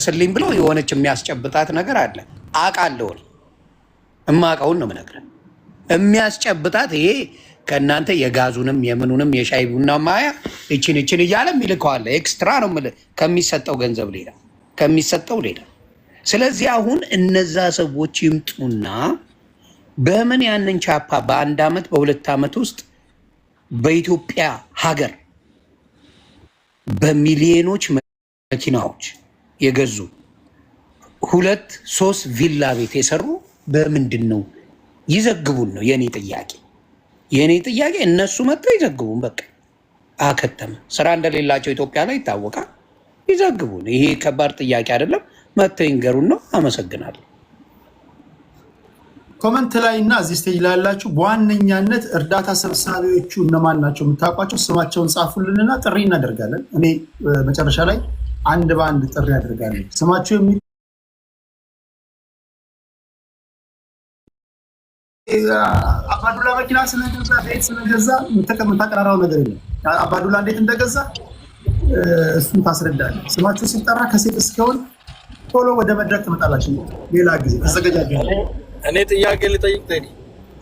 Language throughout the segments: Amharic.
ስልኝ ብሎ የሆነች የሚያስጨብጣት ነገር አለ። አውቃለሁ፣ እማውቀውን ነው የምነግርህ። የሚያስጨብጣት ይሄ ከእናንተ የጋዙንም የምኑንም የሻይ ቡና ማያ እችን እያለ ይልከዋል። ኤክስትራ ነው የምልህ ከሚሰጠው ገንዘብ ሌላ ከሚሰጠው ሌላ። ስለዚህ አሁን እነዛ ሰዎች ይምጡና በምን ያንን ቻፓ በአንድ ዓመት በሁለት ዓመት ውስጥ በኢትዮጵያ ሀገር በሚሊዮኖች መኪናዎች የገዙ 2-3 ቪላ ቤት የሰሩ በምንድን ነው ይዘግቡን? ነው የኔ ጥያቄ። የኔ ጥያቄ እነሱ መጥተው ይዘግቡን። በቃ አከተመ። ስራ እንደሌላቸው ኢትዮጵያ ላይ ይታወቃል። ይዘግቡን። ይሄ ከባድ ጥያቄ አይደለም። መጥተው ይንገሩን ነው። አመሰግናለሁ። ኮመንት ላይ እና እዚህ ስቴጅ ላይ ያላችሁ በዋነኛነት እርዳታ ሰብሳቢዎቹ እነማን ናቸው የምታውቋቸው ስማቸውን ጻፉልንና ጥሪ እናደርጋለን። እኔ መጨረሻ ላይ አንድ በአንድ ጥሪ አደርጋለሁ። ስማቸው የሚ አባዱላ መኪና ስለገዛ ቤት ስለገዛ የምታቀራራው ነገር የለም። አባዱላ እንዴት እንደገዛ እሱን ታስረዳለህ። ስማቸው ሲጠራ ከሴት እስከሆን ቶሎ ወደ መድረክ ትመጣላችሁ። ሌላ ጊዜ ተዘጋጃጅ። እኔ ጥያቄ ልጠይቅ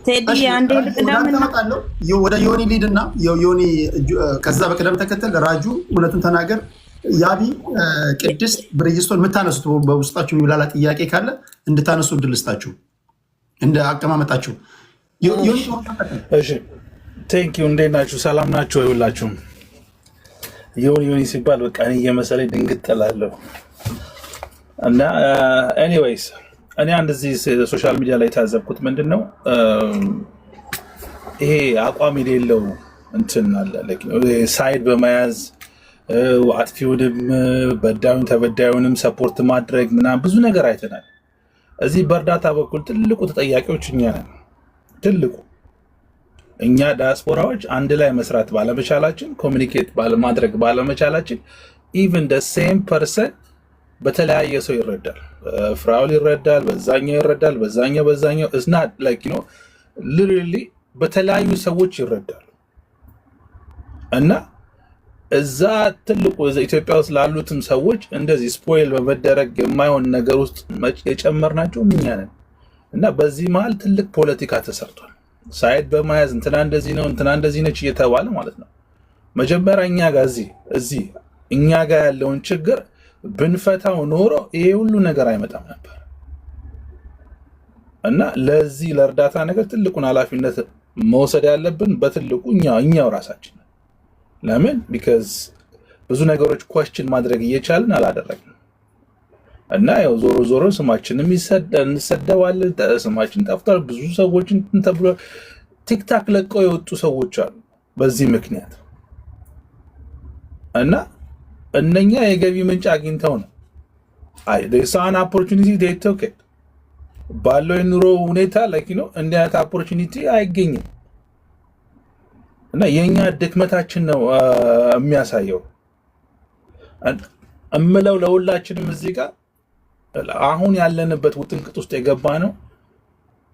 ቴዲ አንዴ ልቅዳምጣለሁ። ወደ ዮኒ ሊድና ዮኒ ከዛ በቅደም ተከተል ራጁ እውነቱን ተናገር። ያቢ ቅድስት ብርጅስቶን የምታነሱት በውስጣችሁ የሚብላላ ጥያቄ ካለ እንድታነሱ እድል ልስጣችሁ እንደ አቀማመጣችሁ። እሺ ቴንክ ዩ። እንዴት ናችሁ? ሰላም ናችሁ? አይውላችሁም? ዮኒ ሲባል በቃ እኔ እየመሰለኝ ድንግጥ እላለሁ። እና ኤኒዌይስ እኔ አንድ እዚህ ሶሻል ሚዲያ ላይ የታዘብኩት ምንድን ነው ይሄ አቋም የሌለው እንትን አለ ሳይድ በመያዝ አጥፊውንም በዳዩን ተበዳዩንም ሰፖርት ማድረግ ምናምን ብዙ ነገር አይተናል። እዚህ በእርዳታ በኩል ትልቁ ተጠያቂዎች እኛ ነን። ትልቁ እኛ ዲያስፖራዎች አንድ ላይ መስራት ባለመቻላችን፣ ኮሚኒኬት ማድረግ ባለመቻላችን ኢቭን ደ ሴም ፐርሰን በተለያየ ሰው ይረዳል። ፍራውል ይረዳል፣ በዛኛው ይረዳል፣ በዛኛው እስናት ላይክ ዩ ኖ ሊትራሊ በተለያዩ ሰዎች ይረዳሉ። እና እዛ ትልቁ ኢትዮጵያ ውስጥ ላሉትም ሰዎች እንደዚህ ስፖይል በመደረግ የማይሆን ነገር ውስጥ የጨመርናቸው እኛ ነን። እና በዚህ መሀል ትልቅ ፖለቲካ ተሰርቷል። ሳይድ በመያዝ እንትና እንደዚህ ነው እንትና እንደዚህ ነች እየተባለ ማለት ነው። መጀመሪያ እኛ ጋር እዚህ እኛ ጋር ያለውን ችግር ብንፈታው ኖሮ ይሄ ሁሉ ነገር አይመጣም ነበር። እና ለዚህ ለእርዳታ ነገር ትልቁን ኃላፊነት መውሰድ ያለብን በትልቁ እኛው ራሳችን። ለምን? ቢካዝ ብዙ ነገሮች ኳስችን ማድረግ እየቻልን አላደረግንም። እና ያው ዞሮ ስማችንም እንሰደባለን፣ ስማችን ጠፍቷል። ብዙ ሰዎችን ተብሎ ቲክታክ ለቀው የወጡ ሰዎች አሉ በዚህ ምክንያት። እና እነኛ የገቢ ምንጭ አግኝተው ነው ሳን ኦፖርቹኒቲ ዴቶክ ባለው የኑሮ ሁኔታ ላይክ ነው እንዲህ አይነት ኦፖርቹኒቲ አይገኝም። እና የኛ ድክመታችን ነው የሚያሳየው። እምለው ለሁላችንም እዚህ ጋር አሁን ያለንበት ውጥንቅጥ ውስጥ የገባ ነው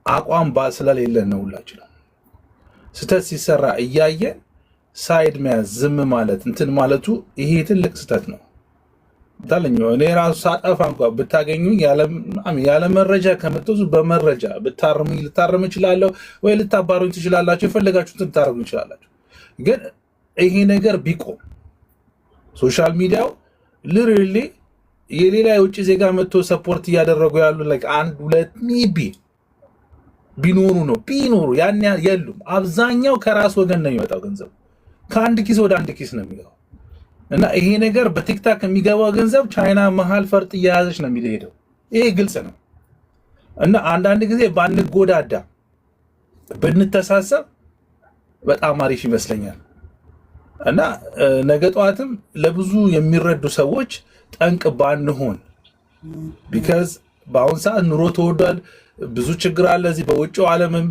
አቋም ስለሌለን ነው። ሁላችንም ስህተት ሲሰራ እያየን ሳይድ መያዝ ዝም ማለት እንትን ማለቱ ይሄ ትልቅ ስህተት ነው። ታለኛው እኔ ራሱ ሳጠፋ እንኳን ብታገኙኝ ያለ መረጃ ከመጥቶ በመረጃ ልታርም እችላለሁ ወይ ልታባሩኝ ትችላላችሁ፣ የፈለጋችሁትን ልታረጉ ይችላላችሁ። ግን ይሄ ነገር ቢቆም ሶሻል ሚዲያው ሊትራሊ የሌላ የውጭ ዜጋ መጥቶ ሰፖርት እያደረጉ ያሉ ላይክ 1-2 ቢኖሩ ያን የሉም። አብዛኛው ከራስ ወገን ነው የሚመጣው ገንዘብ ከአንድ ኪስ ወደ አንድ ኪስ ነው የሚገባው። እና ይሄ ነገር በቲክታክ የሚገባው ገንዘብ ቻይና መሀል ፈርጥ እየያዘች ነው የሚሄደው። ይሄ ግልጽ ነው። እና አንዳንድ ጊዜ ባንጎዳዳ ብንተሳሰብ በጣም አሪፍ ይመስለኛል። እና ነገ ጠዋትም ለብዙ የሚረዱ ሰዎች ጠንቅ ባንሆን። ቢካዝ በአሁን ሰዓት ኑሮ ተወዷል፣ ብዙ ችግር አለ። እዚህ በውጭው ዓለምም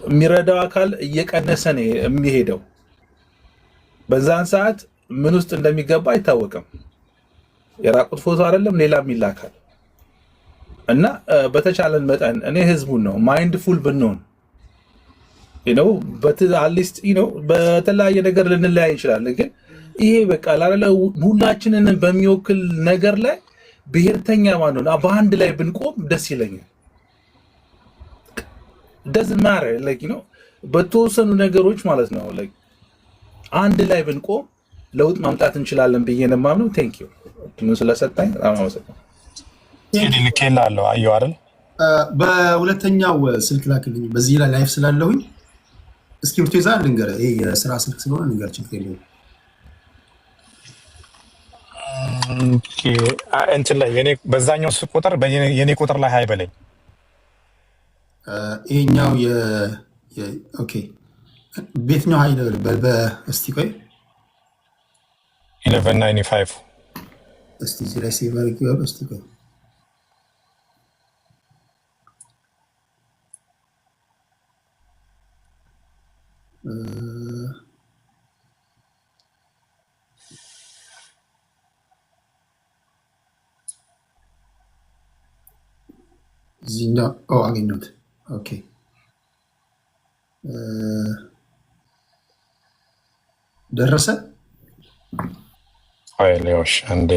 የሚረዳው አካል እየቀነሰ ነው የሚሄደው። በዛን ሰዓት ምን ውስጥ እንደሚገባ አይታወቅም። የራቁት ፎቶ አይደለም ሌላም ይላካል። እና በተቻለን መጠን እኔ ህዝቡን ነው ማይንድፉል ብንሆን አትሊስት በተለያየ ነገር ልንለያይ እንችላለን። ግን ይሄ በቃ ሁላችንን በሚወክል ነገር ላይ ብሔርተኛ ማን ነው በአንድ ላይ ብንቆም ደስ ይለኛል። doesn't matter like you know በተወሰኑ ነገሮች ማለት ነው like አንድ ላይ ብንቆም ለውጥ ማምጣት እንችላለን ብዬ ነው የማምነው። ቴንክ ዩ ምን ስለሰጣኝ በጣም አመሰግናለሁ። ልኬልሃለሁ አየሁ አይደል? በሁለተኛው ስልክ ላክልኝ። በዚህ ላይ ላይፍ ስላለሁኝ እስክሪፕቶ ይዛል ልንገር። ይሄ የስራ ስልክ ስለሆነ ልንገር ችግር የለውም። ኦኬ እንትን ላይ የኔ በዛኛው ቁጥር የኔ ቁጥር ላይ ሃይ በለኝ። ይሄኛው ኦኬ ቤትኛው ሃይ ነው በእስቲ ቆይ 1195 እስቲ እዚህ ላይ ሴቭ አድርጌዋለሁ። እስቲ ቆይ እዚህኛው አገኘሁት። ኦኬ ደረሰ ሌዎች አንዴ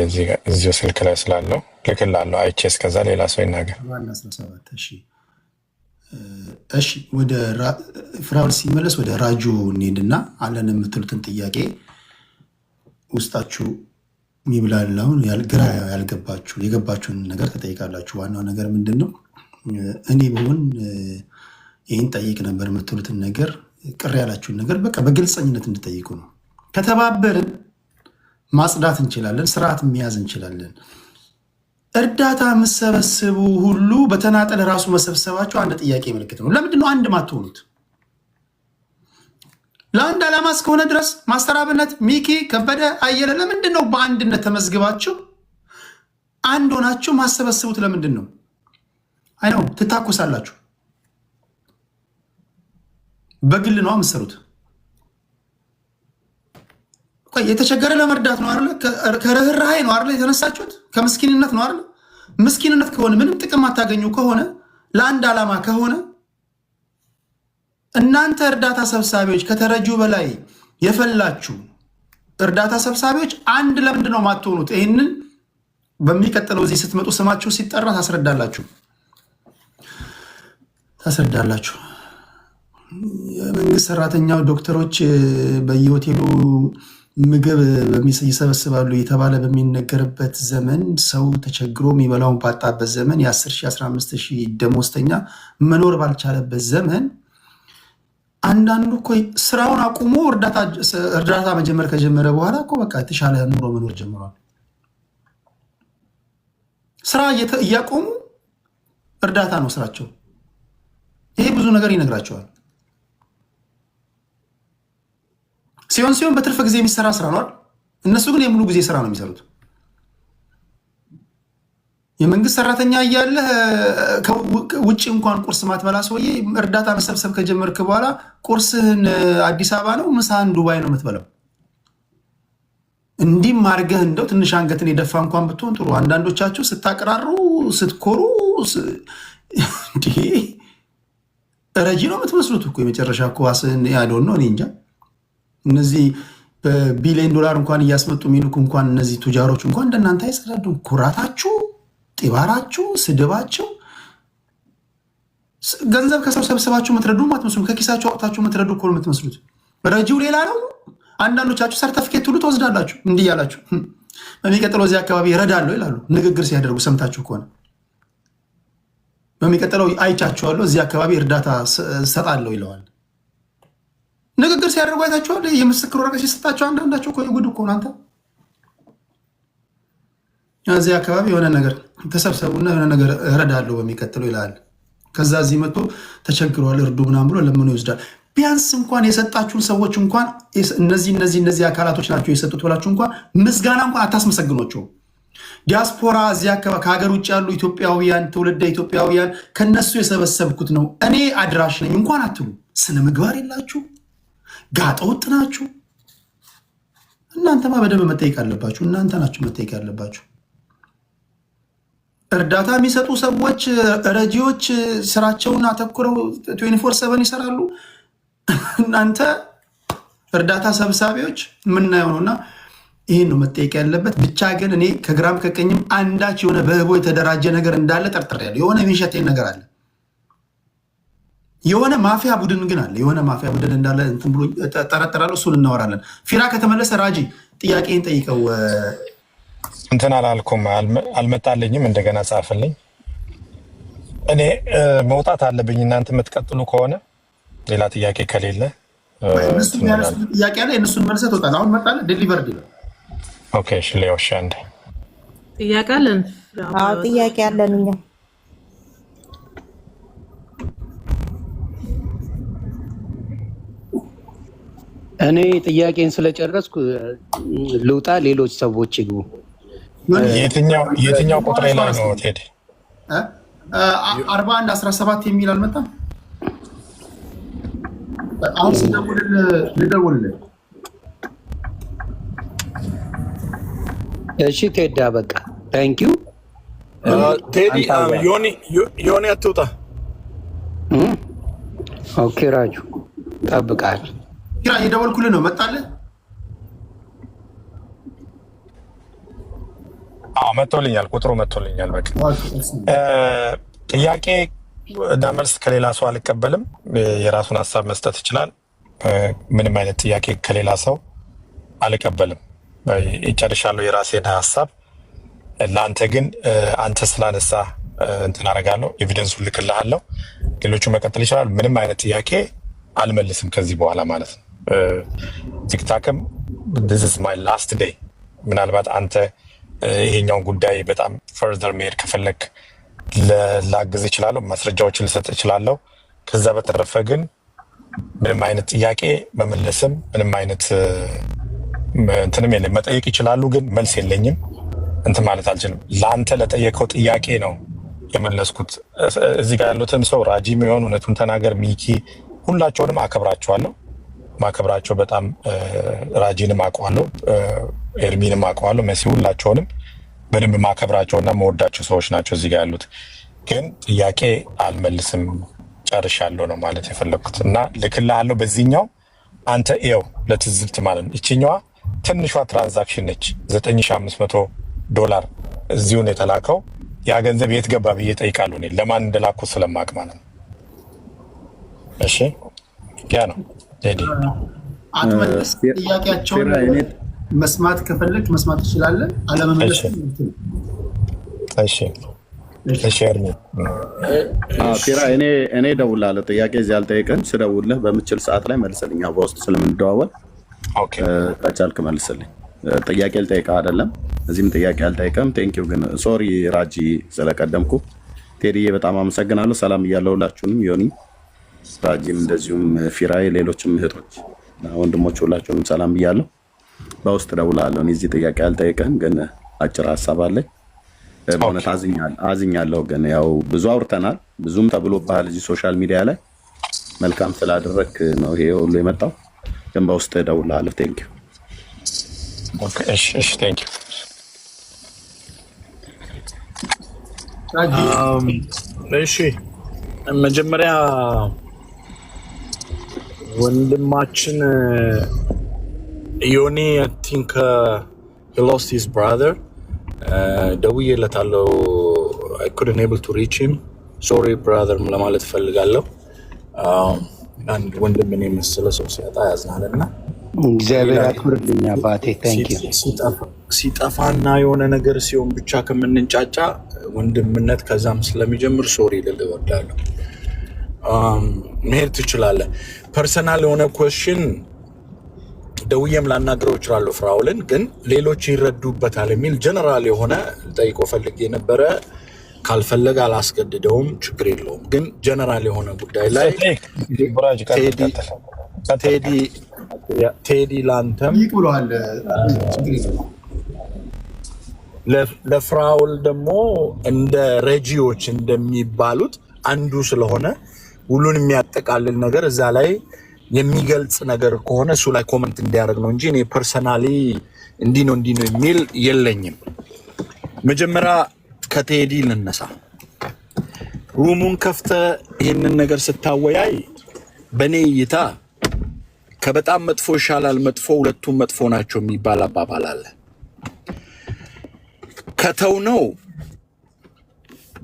እዚሁ ስልክ ላይ ስላለው ልክላለሁ። አይቼ እስከዛ ሌላ ሰው ይናገር። 17 እሺ ወደ ፍራውል ሲመለስ ወደ ራጁ እንሄድና አለን የምትሉትን ጥያቄ ውስጣችሁ የሚብላላውን ግራ ያልገባችሁ የገባችሁን ነገር ተጠይቃላችሁ። ዋናው ነገር ምንድን ነው? እኔ ብሆን ይህን ጠይቅ ነበር የምትሉትን ነገር ቅር ያላችሁን ነገር በቃ በግልፀኝነት እንድጠይቁ ነው። ከተባበርን ማጽዳት እንችላለን፣ ስርዓት መያዝ እንችላለን። እርዳታ የምሰበስቡ ሁሉ በተናጠል ራሱ መሰብሰባቸው አንድ ጥያቄ ምልክት ነው። ለምንድነው አንድ ማትሆኑት? ለአንድ ዓላማ እስከሆነ ድረስ ማስተር አብነት፣ ሚኪ ከበደ፣ አየለ ለምንድነው በአንድነት ተመዝግባችሁ አንድ ሆናችሁ ማሰበስቡት? ለምንድን ነው? አይ ነው ትታኮሳላችሁ። በግል ነው የምትሰሩት። ቆይ የተቸገረ ለመርዳት ነው አይደል? ከርህራሄ ነው አይደል የተነሳችሁት? ከምስኪንነት ነው አይደል? ምስኪንነት ከሆነ ምንም ጥቅም አታገኙ ከሆነ ለአንድ ዓላማ ከሆነ እናንተ እርዳታ ሰብሳቢዎች ከተረጂው በላይ የፈላችሁ እርዳታ ሰብሳቢዎች አንድ ለምንድን ነው ማትሆኑት? ይህንን በሚቀጥለው እዚህ ስትመጡ ስማችሁ ሲጠራ ታስረዳላችሁ። የመንግስት ሰራተኛው ዶክተሮች በየሆቴሉ ምግብ ይሰበስባሉ የተባለ በሚነገርበት ዘመን ሰው ተቸግሮ የሚበላውን ባጣበት ዘመን የ10,000 15,000 ደሞዝተኛ መኖር ባልቻለበት ዘመን አንዳንዱ እኮ ስራውን አቁሞ እርዳታ መጀመር ከጀመረ በኋላ እኮ በቃ የተሻለ ኑሮ መኖር ጀምሯል። ስራ እያቆሙ እርዳታ ነው ስራቸው። ይሄ ብዙ ነገር ይነግራቸዋል። ሲሆን በትርፍ ጊዜ የሚሰራ ስራ ነው። እነሱ ግን የሙሉ ጊዜ ስራ ነው የሚሰሩት። የመንግስት ሰራተኛ እያለ ውጭ እንኳን ቁርስ ማትበላ ሰውዬ እርዳታ መሰብሰብ ከጀመርክ በኋላ ቁርስህን አዲስ አበባ ነው፣ ምሳህን ዱባይ ነው የምትበላው። እንዲህም አድርገህ እንደው ትንሽ አንገትን የደፋ እንኳን ብትሆን ጥሩ። አንዳንዶቻችሁ ስታቀራሩ ስትኮሩ ረጂ ነው የምትመስሉት እኮ የመጨረሻ እኮ ያለውን ነው። እኔ እንጃ እነዚህ በቢሊዮን ዶላር እንኳን እያስመጡ የሚልኩ እንኳን እነዚህ ቱጃሮች እንኳን እንደናንተ አይጸዳዱም። ኩራታችሁ፣ ጢባራችሁ፣ ስድባችሁ። ገንዘብ ከሰው ሰብስባችሁ የምትረዱ አትመስሉም። ከኪሳችሁ አውጥታችሁ የምትረዱ እኮ ነው የምትመስሉት። ረጂው ሌላ ነው። አንዳንዶቻችሁ ሰርተፊኬት ሁሉ ትወስዳላችሁ። እንዲህ ያላችሁ በሚቀጥለው እዚህ አካባቢ እረዳለሁ ይላሉ። ንግግር ሲያደርጉ ሰምታችሁ ከሆነ በሚቀጥለው አይቻችኋለሁ እዚህ አካባቢ እርዳታ ሰጣለሁ ይለዋል። ንግግር ሲያደርጉ አይታችኋል። የምስክር ወረቀት ሲሰጣቸው አንዳንዳቸው እኮ ጉድ እኮ ነው። አንተ እዚህ አካባቢ የሆነ ነገር ተሰብሰቡና የሆነ ነገር እረዳለሁ በሚቀጥለው ይላል። ከዛ እዚህ መጥቶ ተቸግረዋል እርዱ ምናምን ብሎ ለምኖ ይወስዳል። ቢያንስ እንኳን የሰጣችሁን ሰዎች እንኳን እነዚህ አካላቶች ናቸው የሰጡት ብላችሁ እንኳን ምስጋና እንኳን አታስመሰግኗቸውም። ዲያስፖራ እዚህ አካባቢ ከሀገር ውጭ ያሉ ኢትዮጵያውያን፣ ትውልደ ኢትዮጵያውያን ከነሱ የሰበሰብኩት ነው እኔ አድራሽ ነኝ እንኳን አትሉ። ስነ ምግባር የላችሁ፣ ጋጠ ወጥ ናችሁ። እናንተማ በደንብ መጠየቅ አለባችሁ። እናንተ ናችሁ መጠየቅ ያለባችሁ። እርዳታ የሚሰጡ ሰዎች ረጂዎች ስራቸውን አተኩረው 24/7 ይሰራሉ። እናንተ እርዳታ ሰብሳቢዎች የምናየው ነውና ይህን ነው መጠየቅ ያለበት። ብቻ ግን እኔ ከግራም ከቀኝም አንዳች የሆነ በህቦ የተደራጀ ነገር እንዳለ ጠርጥሬያለሁ። የሆነ የሚሸተኝ ነገር አለ። የሆነ ማፊያ ቡድን ግን አለ። የሆነ ማፊያ ቡድን እንዳለ እንትን ብሎ ጠረጥራለሁ። እሱን እናወራለን። ፊራ ከተመለሰ ራጂ ጥያቄን ጠይቀው። እንትን አላልኩም፣ አልመጣልኝም። እንደገና ጻፍልኝ። እኔ መውጣት አለብኝ። እናንተ የምትቀጥሉ ከሆነ ሌላ ጥያቄ ከሌለ እነሱ የሚያነሱት ጥያቄ አለ። የእነሱን መልሰህ ትወጣለህ። አሁን መጣለህ ዴሊቨርድ ይላል። ኦኬ እሺ። ሌዎሽ አንዴ ጥያቄ አለን። አዎ ጥያቄ አለን እኛ። እኔ ጥያቄን ስለጨረስኩ ልውጣ፣ ሌሎች ሰዎች ይግቡ። የትኛው ቁጥር ላይ ነው ቴዲ? 41 17 የሚል አልመጣም። አሁን ልደውልልህ። እሺ ቴዳ በቃ ታንኪዩ ቴዲ። ዮኒ አትውጣ። ኦኬ ራጁ ጠብቃል። ኪራ የደወልኩልህ ነው። መጣልህ? አዎ መጥቶልኛል፣ ቁጥሩ መጥቶልኛል። በቃ ጥያቄ እና መልስ ከሌላ ሰው አልቀበልም። የራሱን ሀሳብ መስጠት ይችላል። ምንም አይነት ጥያቄ ከሌላ ሰው አልቀበልም። ይጨርሻለሁ የራሴን ሀሳብ። ለአንተ ግን አንተ ስላነሳ እንትን አደርጋለሁ፣ ኤቪደንሱን ልክልሃለሁ። ሌሎቹ መቀጠል ይችላሉ። ምንም አይነት ጥያቄ አልመልስም ከዚህ በኋላ ማለት ነው። ቲክታክም this is my last day። ምናልባት አንተ ይሄኛውን ጉዳይ በጣም ፈርዘር መሄድ ከፈለክ ላግዝ እችላለሁ፣ ማስረጃዎችን ልሰጥ እችላለሁ። ከዛ በተረፈ ግን ምንም አይነት ጥያቄ መመለስም ምንም አይነት እንትንም የለም። መጠየቅ ይችላሉ፣ ግን መልስ የለኝም። እንትን ማለት አልችልም። ለአንተ ለጠየቀው ጥያቄ ነው የመለስኩት። እዚህ ጋር ያሉትም ሰው ራጂም የሆን እውነቱን ተናገር፣ ሚኪ፣ ሁላቸውንም አከብራቸዋለሁ። ማከብራቸው በጣም ራጂንም አውቀዋለሁ፣ ኤርሚንም አውቀዋለሁ፣ መሲ፣ ሁላቸውንም በደንብ ማከብራቸውና መወዳቸው ሰዎች ናቸው እዚህ ጋር ያሉት። ግን ጥያቄ አልመልስም፣ ጨርሻለሁ ነው ማለት የፈለግኩት እና ልክልሃለሁ። በዚህኛው አንተ ይኸው ለትዝብት ማለት ነው። ይችኛዋ ትንሿ ትራንዛክሽን ነች፣ $9500 እዚሁን የተላከው። ያ ገንዘብ የት ገባ ብዬ እጠይቃለሁ፣ እኔ ለማን እንደላኩ ስለማቅ ማለት ነው። እሺ ያ ነው ቴዲ። አትመልስ። ጥያቄያቸውን መስማት ከፈለግ መስማት ትችላለህ፣ አለመመለስ እሺ። እሺ ኤርሚ ፊራ፣ እኔ እደውልልሃለሁ። ጥያቄ እዚህ አልጠይቅህም። ስደውልልህ በምችል ሰዓት ላይ መልስልኝ። በውስጥ ስለምንደዋወል ከቻልክ መልስልኝ። ጥያቄ ልጠይቅህ አይደለም፣ እዚህም ጥያቄ አልጠይቅህም። ቴንኪው ግን ሶሪ ራጂ ስለቀደምኩ። ቴዲዬ በጣም አመሰግናለሁ። ሰላም እያለሁ ሁላችሁንም፣ ዮኒ፣ ራጂም፣ እንደዚሁም ፊራዬ፣ ሌሎችም እህቶች ወንድሞች ሁላችሁንም ሰላም ብያለሁ። በውስጥ እደውልልሃለሁ። እዚህ ጥያቄ አልጠይቅህም፣ ግን አጭር ሀሳብ አለኝ። በእውነት አዝኛለሁ። ግን ያው ብዙ አውርተናል፣ ብዙም ተብሎብሃል እዚህ ሶሻል ሚዲያ ላይ። መልካም ስላደረክ ነው ይሄ ሁሉ የመጣው። ግን በውስጥ እደውልልሃለሁ። ቴንኪው። እሺ ቴንኪው። እሺ መጀመሪያ ወንድማችን ዮኒ I think he lost his brother. ደውዬለታለሁ። I couldn't able to reach him. Sorry brother ለማለት ፈልጋለሁ። አንድ ወንድምን የመሰለ ሰው ሲያጣ ያዝናልና እግዚአብሔር ያክብርልኝ አባቴ። ታንኪዩ። ሲጠፋና የሆነ ነገር ሲሆን ብቻ ከምንንጫጫ ወንድምነት ከዛም ስለሚጀምር ሶሪ ልል እወዳለሁ። መሄድ ትችላለህ። ፐርሰናል የሆነ ኩዌስችን ደውዬም ላናግረው እችላለሁ ፍራውልን፣ ግን ሌሎች ይረዱበታል የሚል ጀነራል የሆነ ጠይቆ ፈልጌ ነበረ። ካልፈለገ አላስገድደውም፣ ችግር የለውም። ግን ጀነራል የሆነ ጉዳይ ላይ ቴዲ ላንተም ለፍራውል ደግሞ እንደ ረጂዎች እንደሚባሉት አንዱ ስለሆነ ሁሉን የሚያጠቃልል ነገር እዛ ላይ የሚገልጽ ነገር ከሆነ እሱ ላይ ኮመንት እንዲያደርግ ነው እንጂ እኔ ፐርሰናሊ እንዲህ ነው የሚል የለኝም። መጀመሪያ ከቴዲ ልነሳ። ሩሙን ከፍተ ይህንን ነገር ስታወያይ በእኔ እይታ ከበጣም መጥፎ ይሻላል መጥፎ ሁለቱም መጥፎ ናቸው የሚባል አባባል አለ። ከተው ነው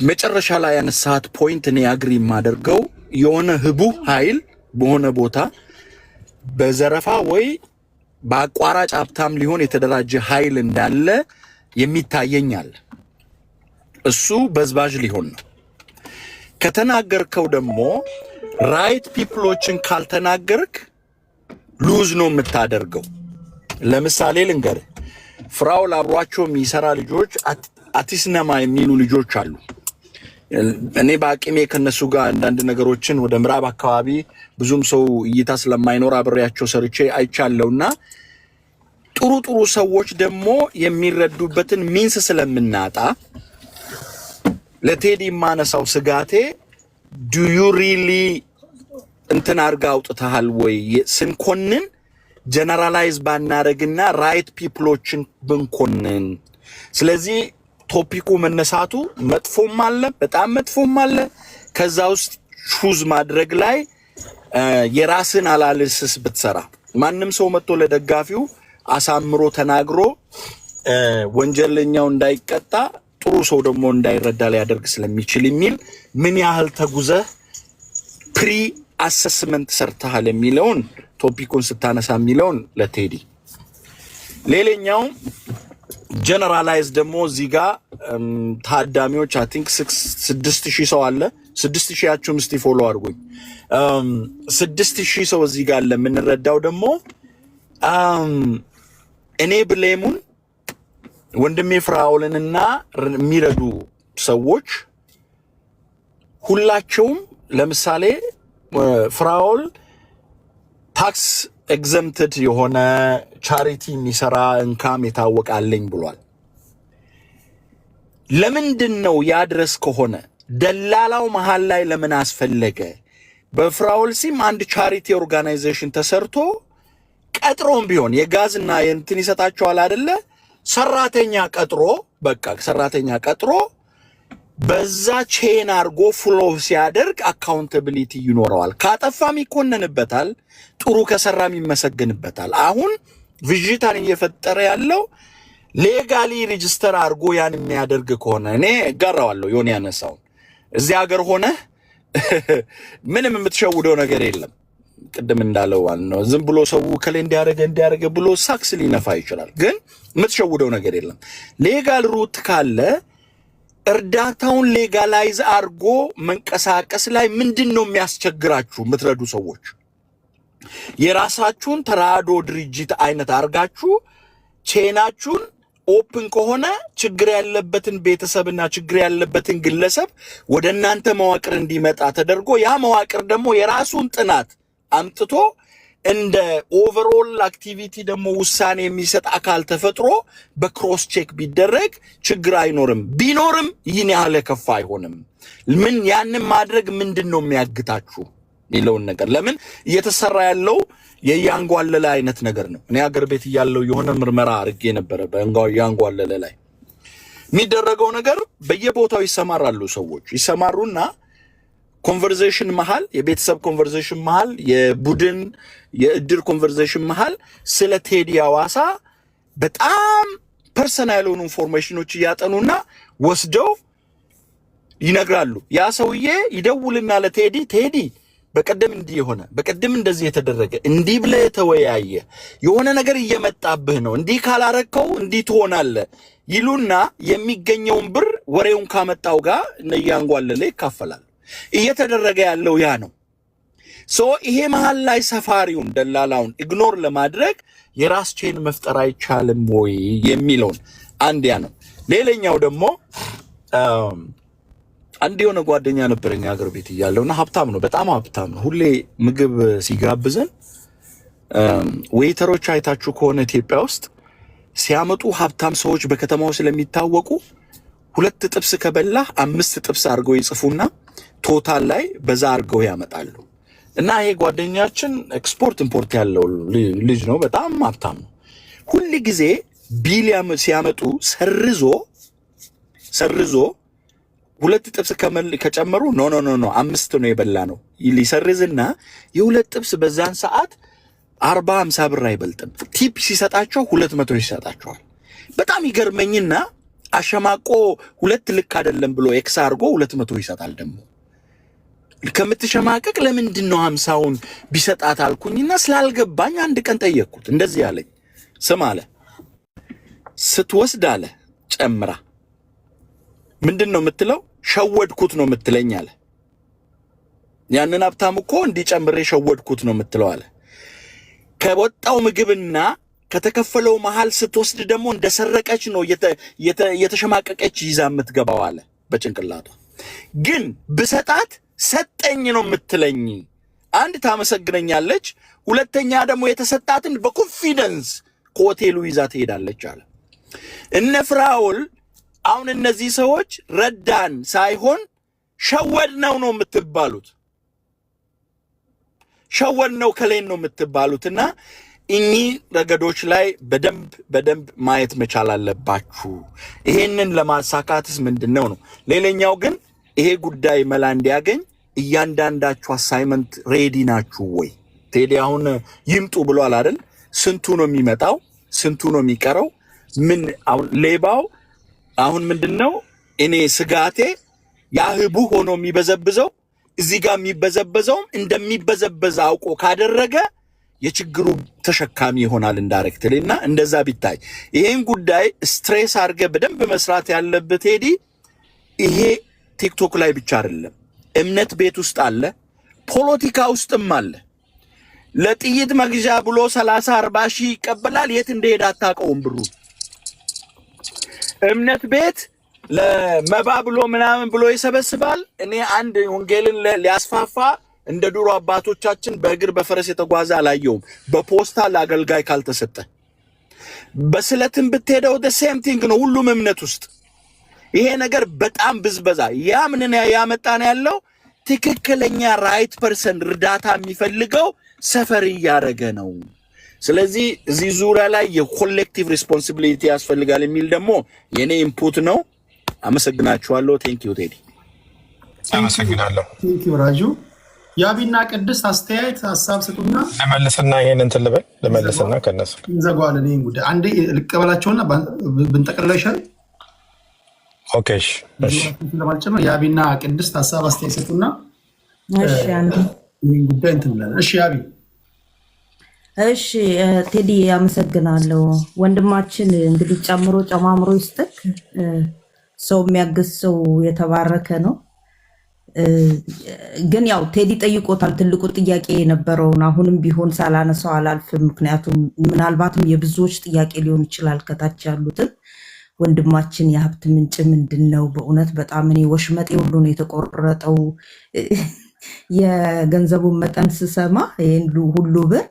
መጨረሻ ላይ ያነሳት ፖይንት እኔ አግሪ የማደርገው የሆነ ህቡ ኃይል በሆነ ቦታ በዘረፋ ወይ በአቋራጭ ሀብታም ሊሆን የተደራጀ ኃይል እንዳለ የሚታየኛል። እሱ በዝባዥ ሊሆን ነው። ከተናገርከው ደግሞ ራይት ፒፕሎችን ካልተናገርክ ሉዝ ነው የምታደርገው። ለምሳሌ ልንገር፣ ፍራውል አብሯቸው የሚሰራ ልጆች አቲስነማ የሚሉ ልጆች አሉ። እኔ በአቅሜ ከነሱ ጋር አንዳንድ ነገሮችን ወደ ምዕራብ አካባቢ ብዙም ሰው እይታ ስለማይኖር አብሬያቸው ሰርቼ አይቻለሁና ጥሩ ጥሩ ሰዎች ደግሞ የሚረዱበትን ሚንስ ስለምናጣ ለቴዲ ማነሳው ስጋቴ ዱ ዩ ሪሊ እንትን አርጋ አውጥተሃል ወይ ስንኮንን ጀነራላይዝ ባናረግና ራይት ፒፕሎችን ብንኮንን። ስለዚህ ቶፒኩ መነሳቱ መጥፎም አለ በጣም መጥፎም አለ። ከዛ ውስጥ ቹዝ ማድረግ ላይ የራስን አናሊሲስ ብትሰራ ማንም ሰው መጥቶ ለደጋፊው አሳምሮ ተናግሮ ወንጀለኛው እንዳይቀጣ ጥሩ ሰው ደግሞ እንዳይረዳ ሊያደርግ ስለሚችል የሚል ምን ያህል ተጉዘህ ፕሪ አሰስመንት ሰርተሃል የሚለውን ቶፒኩን ስታነሳ የሚለውን ለቴዲ። ሌላኛው ጀነራላይዝ ደግሞ እዚህ ጋር ታዳሚዎች አይ ቲንክ 6000 ሰው አለ። 6000ያችሁም እስቲ ፎሎ አድርጉኝ። 6000 ሰው እዚህ ጋር አለ። የምንረዳው ደግሞ እኔ ብሌሙን ወንድሜ ፍራውልንና የሚረዱ ሰዎች ሁላቸውም ለምሳሌ ፍራውል ታክስ ኤግዘምትድ የሆነ ቻሪቲ የሚሰራ እንካም የታወቃለኝ ብሏል። ለምንድነው ያድረስ ከሆነ ደላላው መሃል ላይ ለምን አስፈለገ? በፍራውል ሲም አንድ ቻሪቲ ኦርጋናይዜሽን ተሰርቶ ቀጥሮም ቢሆን የጋዝና የእንትን ይሰጣቸዋል አይደለ? ሰራተኛ ቀጥሮ በቃ ሰራተኛ ቀጥሮ በዛ ቼን አርጎ ፍሎ ሲያደርግ አካውንታቢሊቲ ይኖረዋል። ካጠፋም ይኮነንበታል፣ ጥሩ ከሰራም ይመሰገንበታል። አሁን ቪጂታን እየፈጠረ ያለው ሌጋሊ ሬጂስተር አርጎ ያን የሚያደርግ ከሆነ እኔ ጋራዋለሁ። ዮኒ ያነሳው እዚህ ሀገር ሆነ ምንም የምትሸውደው ነገር የለም። ቅድም እንዳለው ነው ዝም ብሎ ሰው ከለ እንዲያረገ ብሎ ሳክስ ሊነፋ ይችላል፣ ግን የምትሸውደው ነገር የለም። ሌጋል ሩት ካለ እርዳታውን ሌጋላይዝ አርጎ መንቀሳቀስ ላይ ምንድነው የሚያስቸግራችሁ? የምትረዱ ሰዎች የራሳችሁን ተራዶ ድርጅት አይነት አርጋችሁ ቼናችሁን ኦፕን ከሆነ ችግር ያለበትን ቤተሰብና ችግር ያለበትን ግለሰብ ወደ እናንተ መዋቅር እንዲመጣ ተደርጎ ያ መዋቅር ደግሞ የራሱን ጥናት አምጥቶ እንደ ኦቨርኦል አክቲቪቲ ደግሞ ውሳኔ የሚሰጥ አካል ተፈጥሮ በክሮስ ቼክ ቢደረግ ችግር አይኖርም። ቢኖርም ይህን ያህል ከፋ አይሆንም። ምን ያንን ማድረግ ምንድነው የሚያግታችሁ የሚለውን ነገር ለምን እየተሰራ ያለው የያንጓለለ አይነት ነገር ነው። እኔ ሀገር ቤት ያለው የሆነ ምርመራ አርጌ ነበር። በያንጓለለ ላይ የሚደረገው ነገር በየቦታው ይሰማራሉ። ሰዎች ይሰማሩና ኮንቨርሴሽን መሃል የቤተሰብ ኮንቨርሴሽን መሃል የቡድን የእድር ኮንቨርሴሽን መሃል ስለ ቴዲ አዋሳ በጣም ፐርሰናል የሆኑ ኢንፎርሜሽኖች ያጠኑና ወስደው ይነግራሉ። ያ ሰውዬ ይደውልና ለቴዲ ቴዲ በቀደም እንዲህ የሆነ በቀደም እንደዚህ የተደረገ እንዲህ ብለ ተወያየ የሆነ ነገር እየመጣብህ ነው እንዲህ ካላረከው እንዲህ ትሆናለህ ይሉና የሚገኘውን ብር ወሬውን ካመጣው ጋር ነያንጓለለ ይካፈላል። እየተደረገ ያለው ያ ነው። ሶ ይሄ መሃል ላይ ሰፋሪውን ደላላውን ኢግኖር ለማድረግ የራስ ቼን መፍጠር አይቻልም ወይ የሚለውን አንድ ያ ነው። ሌላኛው ደግሞ አንድ የሆነ ጓደኛ ነበረኝ ሀገር ቤት እያለውና ሀብታም ነው፣ በጣም ሀብታም ነው። ሁሌ ምግብ ሲጋብዘን ዌይተሮች አይታችሁ ከሆነ ኢትዮጵያ ውስጥ ሲያመጡ ሀብታም ሰዎች በከተማው ስለሚታወቁ 2 ጥብስ ከበላህ 5 ጥብስ አድርገው ይጽፉና ቶታል ላይ በዛ አድርገው ያመጣሉ። እና ይሄ ጓደኛችን ኤክስፖርት ኢምፖርት ያለው ልጅ ነው፣ በጣም ሀብታም ነው። ሁሉ ጊዜ ቢሊያም ሲያመጡ ሰርዞ 2 ጥብስ ከጨመሩ ኖ 5 ነው የበላ ነው ይሰርዝና የ2 ጥብስ በዛን ሰዓት 40-50 ብር አይበልጥም። ቲፕ ሲሰጣቸው 200 ይሰጣቸዋል። በጣም ይገርመኝና አሸማቆ 2 ልክ አይደለም ብሎ ኤክስ አድርጎ 200 ይሰጣል። ደግሞ ከምትሸማቀቅ ለምንድን ነው 50ውን ቢሰጣት አልኩኝና ስላልገባኝ አንድ ቀን ጠየቅኩት። እንደዚህ ያለኝ ስም አለ ስትወስድ አለ ጨምራ ምንድን ነው የምትለው? ሸወድኩት ነው የምትለኝ አለ። ያንን ሀብታም እኮ እንዲጨምሬ ሸወድኩት ነው የምትለው አለ። ከወጣው ምግብና ከተከፈለው መሃል ስትወስድ ደግሞ እንደሰረቀች ነው የተሸማቀቀች ይዛ የምትገባው አለ በጭንቅላቷ። ግን ብሰጣት ሰጠኝ ነው የምትለኝ። አንድ ታመሰግነኛለች፣ ሁለተኛ ደግሞ የተሰጣትን በኮንፊደንስ ከሆቴሉ ይዛ ትሄዳለች አለ። እነ ፍራውል አሁን እነዚህ ሰዎች ረዳን ሳይሆን ሸወድ ነው የምትባሉት። ሸወድ ነው ከሌን ነው የምትባሉትና እኚህ ረገዶች ላይ በደንብ ማየት መቻል አለባችሁ። ይሄንን ለማሳካትስ ምንድነው ነው? ሌላኛው ግን ይሄ ጉዳይ መላ እንዲያገኝ እያንዳንዳችሁ አሳይመንት ሬዲ ናችሁ ወይ? ቴዲ አሁን ይምጡ ብሏል አይደል? ስንቱ ነው የሚመጣው? ስንቱ ነው የሚቀረው? ምን አሁን ሌባው አሁን ምንድነው? እኔ ስጋቴ ያህቡ ሆኖ የሚበዘብዘው እዚህ ጋር የሚበዘበዘውም እንደሚበዘበዝ አውቆ ካደረገ የችግሩ ተሸካሚ ይሆናል እንዳይሬክትሊና እንደዛ ቢታይ ይሄን ጉዳይ ስትሬስ አድርገ በደንብ መስራት ያለበት ቴዲ ይሄ ቲክቶክ ላይ ብቻ አይደለም፣ እምነት ቤት ውስጥ አለ፣ ፖለቲካ ውስጥም አለ። ለጥይት መግዣ ብሎ 30-40 ሺህ ይቀበላል። የት እንደሄደ አታውቀውም ብሩ። እምነት ቤት ለመባ ብሎ ምናምን ብሎ ይሰበስባል። እኔ አንድ ወንጌልን ሊያስፋፋ እንደ ድሮ አባቶቻችን በእግር በፈረስ የተጓዘ አላየውም። በፖስታ ለአገልጋይ ካልተሰጠ በስለትን ብትሄደው the same thing ነው ሁሉም እምነት ውስጥ። ይሄ ነገር በጣም ብዝበዛ ያ ምን ያመጣ ነው ያለው? ትክክለኛ ራይት ፐርሰን እርዳታ የሚፈልገው ሰፈር እያደረገ ነው። ስለዚህ እዚህ ዙሪያ ላይ የኮሌክቲቭ ሪስፖንሲቢሊቲ ያስፈልጋል የሚል ደግሞ የኔ ኢንፑት ነው። አመሰግናችኋለሁ። ቴንኪው ቴዲ። አመሰግናለሁ። ቴንኪው ራጁ። ያቢና ቅድስት አስተያየት ሀሳብ ስጡና ለመልስና ይሄን እንትን ልበል ለመልስና ከነሱ እንዘጋዋለን። ይሄን ጉዳይ አንዴ ልቀበላቸውና ብንጠቅልለው ይሻል። ኦኬ እሺ። ለማልጨመር ያቢና ቅድስት ሀሳብ አስተያየት ስጡና እሺ አንዴ ይሄን ጉዳይ እንትን ብለን እሺ ያቢ። እሺ ቴዲ አመሰግናለሁ። ወንድማችን እንግዲህ ጨማምሮ ይስጥክ። ሰው የሚያግዝ ሰው የተባረከ ነው። ግን ያው ቴዲ ጠይቆታል ትልቁ ጥያቄ የነበረውን አሁንም ቢሆን ሳላነሳው አላልፍም። ምክንያቱም ምናልባትም የብዙዎች ጥያቄ ሊሆን ይችላል ከታች ያሉትን። ወንድማችን የሀብት ምንጭ ምንድነው? በእውነት በጣም እኔ ወሽመጤ ሁሉ ነው የተቆረጠው የገንዘቡን መጠን ስሰማ። ይሄን ሁሉ ብር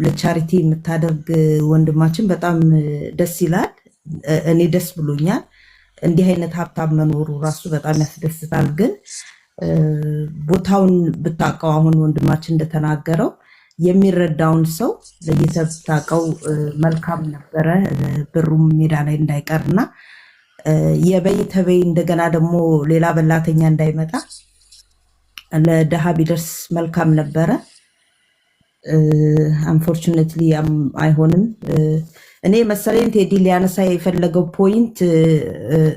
ለቻሪቲ የምታደርግ ወንድማችን በጣም ደስ ይላል። እኔ ደስ ብሎኛል። እንዲህ አይነት ሀብታም መኖሩ ራሱ በጣም ያስደስታል። ግን ቦታውን ብታውቀው አሁን ወንድማችን እንደተናገረው የሚረዳውን ሰው ለየተብ ብታውቀው መልካም ነበረ። ብሩም ሜዳ ላይ እንዳይቀርና የበይ ተበይ እንደገና ደግሞ ሌላ በላተኛ እንዳይመጣ ለድሃ ቢደርስ መልካም ነበረ። አንፎርቹኔትሊ አይሆንም። እኔ መሰለኝ ቴዲ ሊያነሳ የፈለገው ፖይንት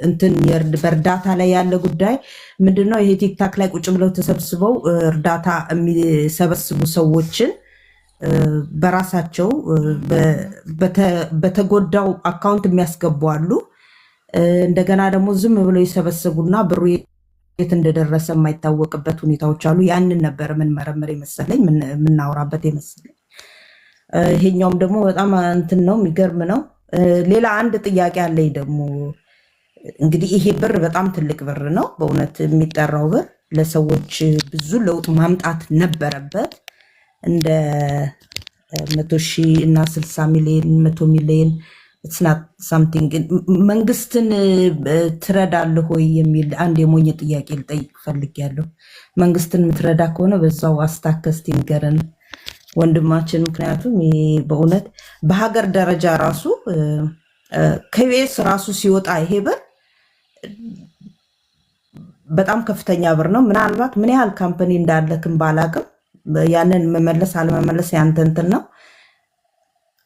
እንትን በእርዳታ ላይ ያለ ጉዳይ ምንድነው? ይሄ ቲክታክ ላይ ቁጭ ብለው ተሰብስበው እርዳታ የሚሰበስቡ ሰዎችን በራሳቸው በተጎዳው አካውንት የሚያስገቡ አሉ። እንደገና ደግሞ ዝም ብለው ይሰበስቡና ብሩ የት እንደደረሰ የማይታወቅበት ሁኔታዎች አሉ። ያንን ነበር የምንመረምር የመሰለኝ የምናወራበት የመሰለኝ። ይሄኛውም ደግሞ በጣም እንትን ነው፣ የሚገርም ነው። ሌላ አንድ ጥያቄ አለኝ ደግሞ። እንግዲህ ይሄ ብር በጣም ትልቅ ብር ነው በእውነት የሚጠራው ብር ለሰዎች ብዙ ለውጥ ማምጣት ነበረበት። እንደ 100,000 እና 60 ሚሊዮን 100 ሚሊዮን ስናት ሳምቲንግ መንግስትን ትረዳለህ ወይ የሚል አንድ የሞኝ ጥያቄ ልጠይቅ ፈልጌያለሁ። መንግስትን የምትረዳ ከሆነ በዛው አስታከስቲ ንገረን ወንድማችን። ምክንያቱም በእውነት በሀገር ደረጃ ራሱ ከዩኤስ ራሱ ሲወጣ ይሄ ብር በጣም ከፍተኛ ብር ነው። ምናልባት ምን ያህል ካምፓኒ እንዳለክም ባላቅም ያንን መመለስ አለመመለስ ያንተ እንትን ነው።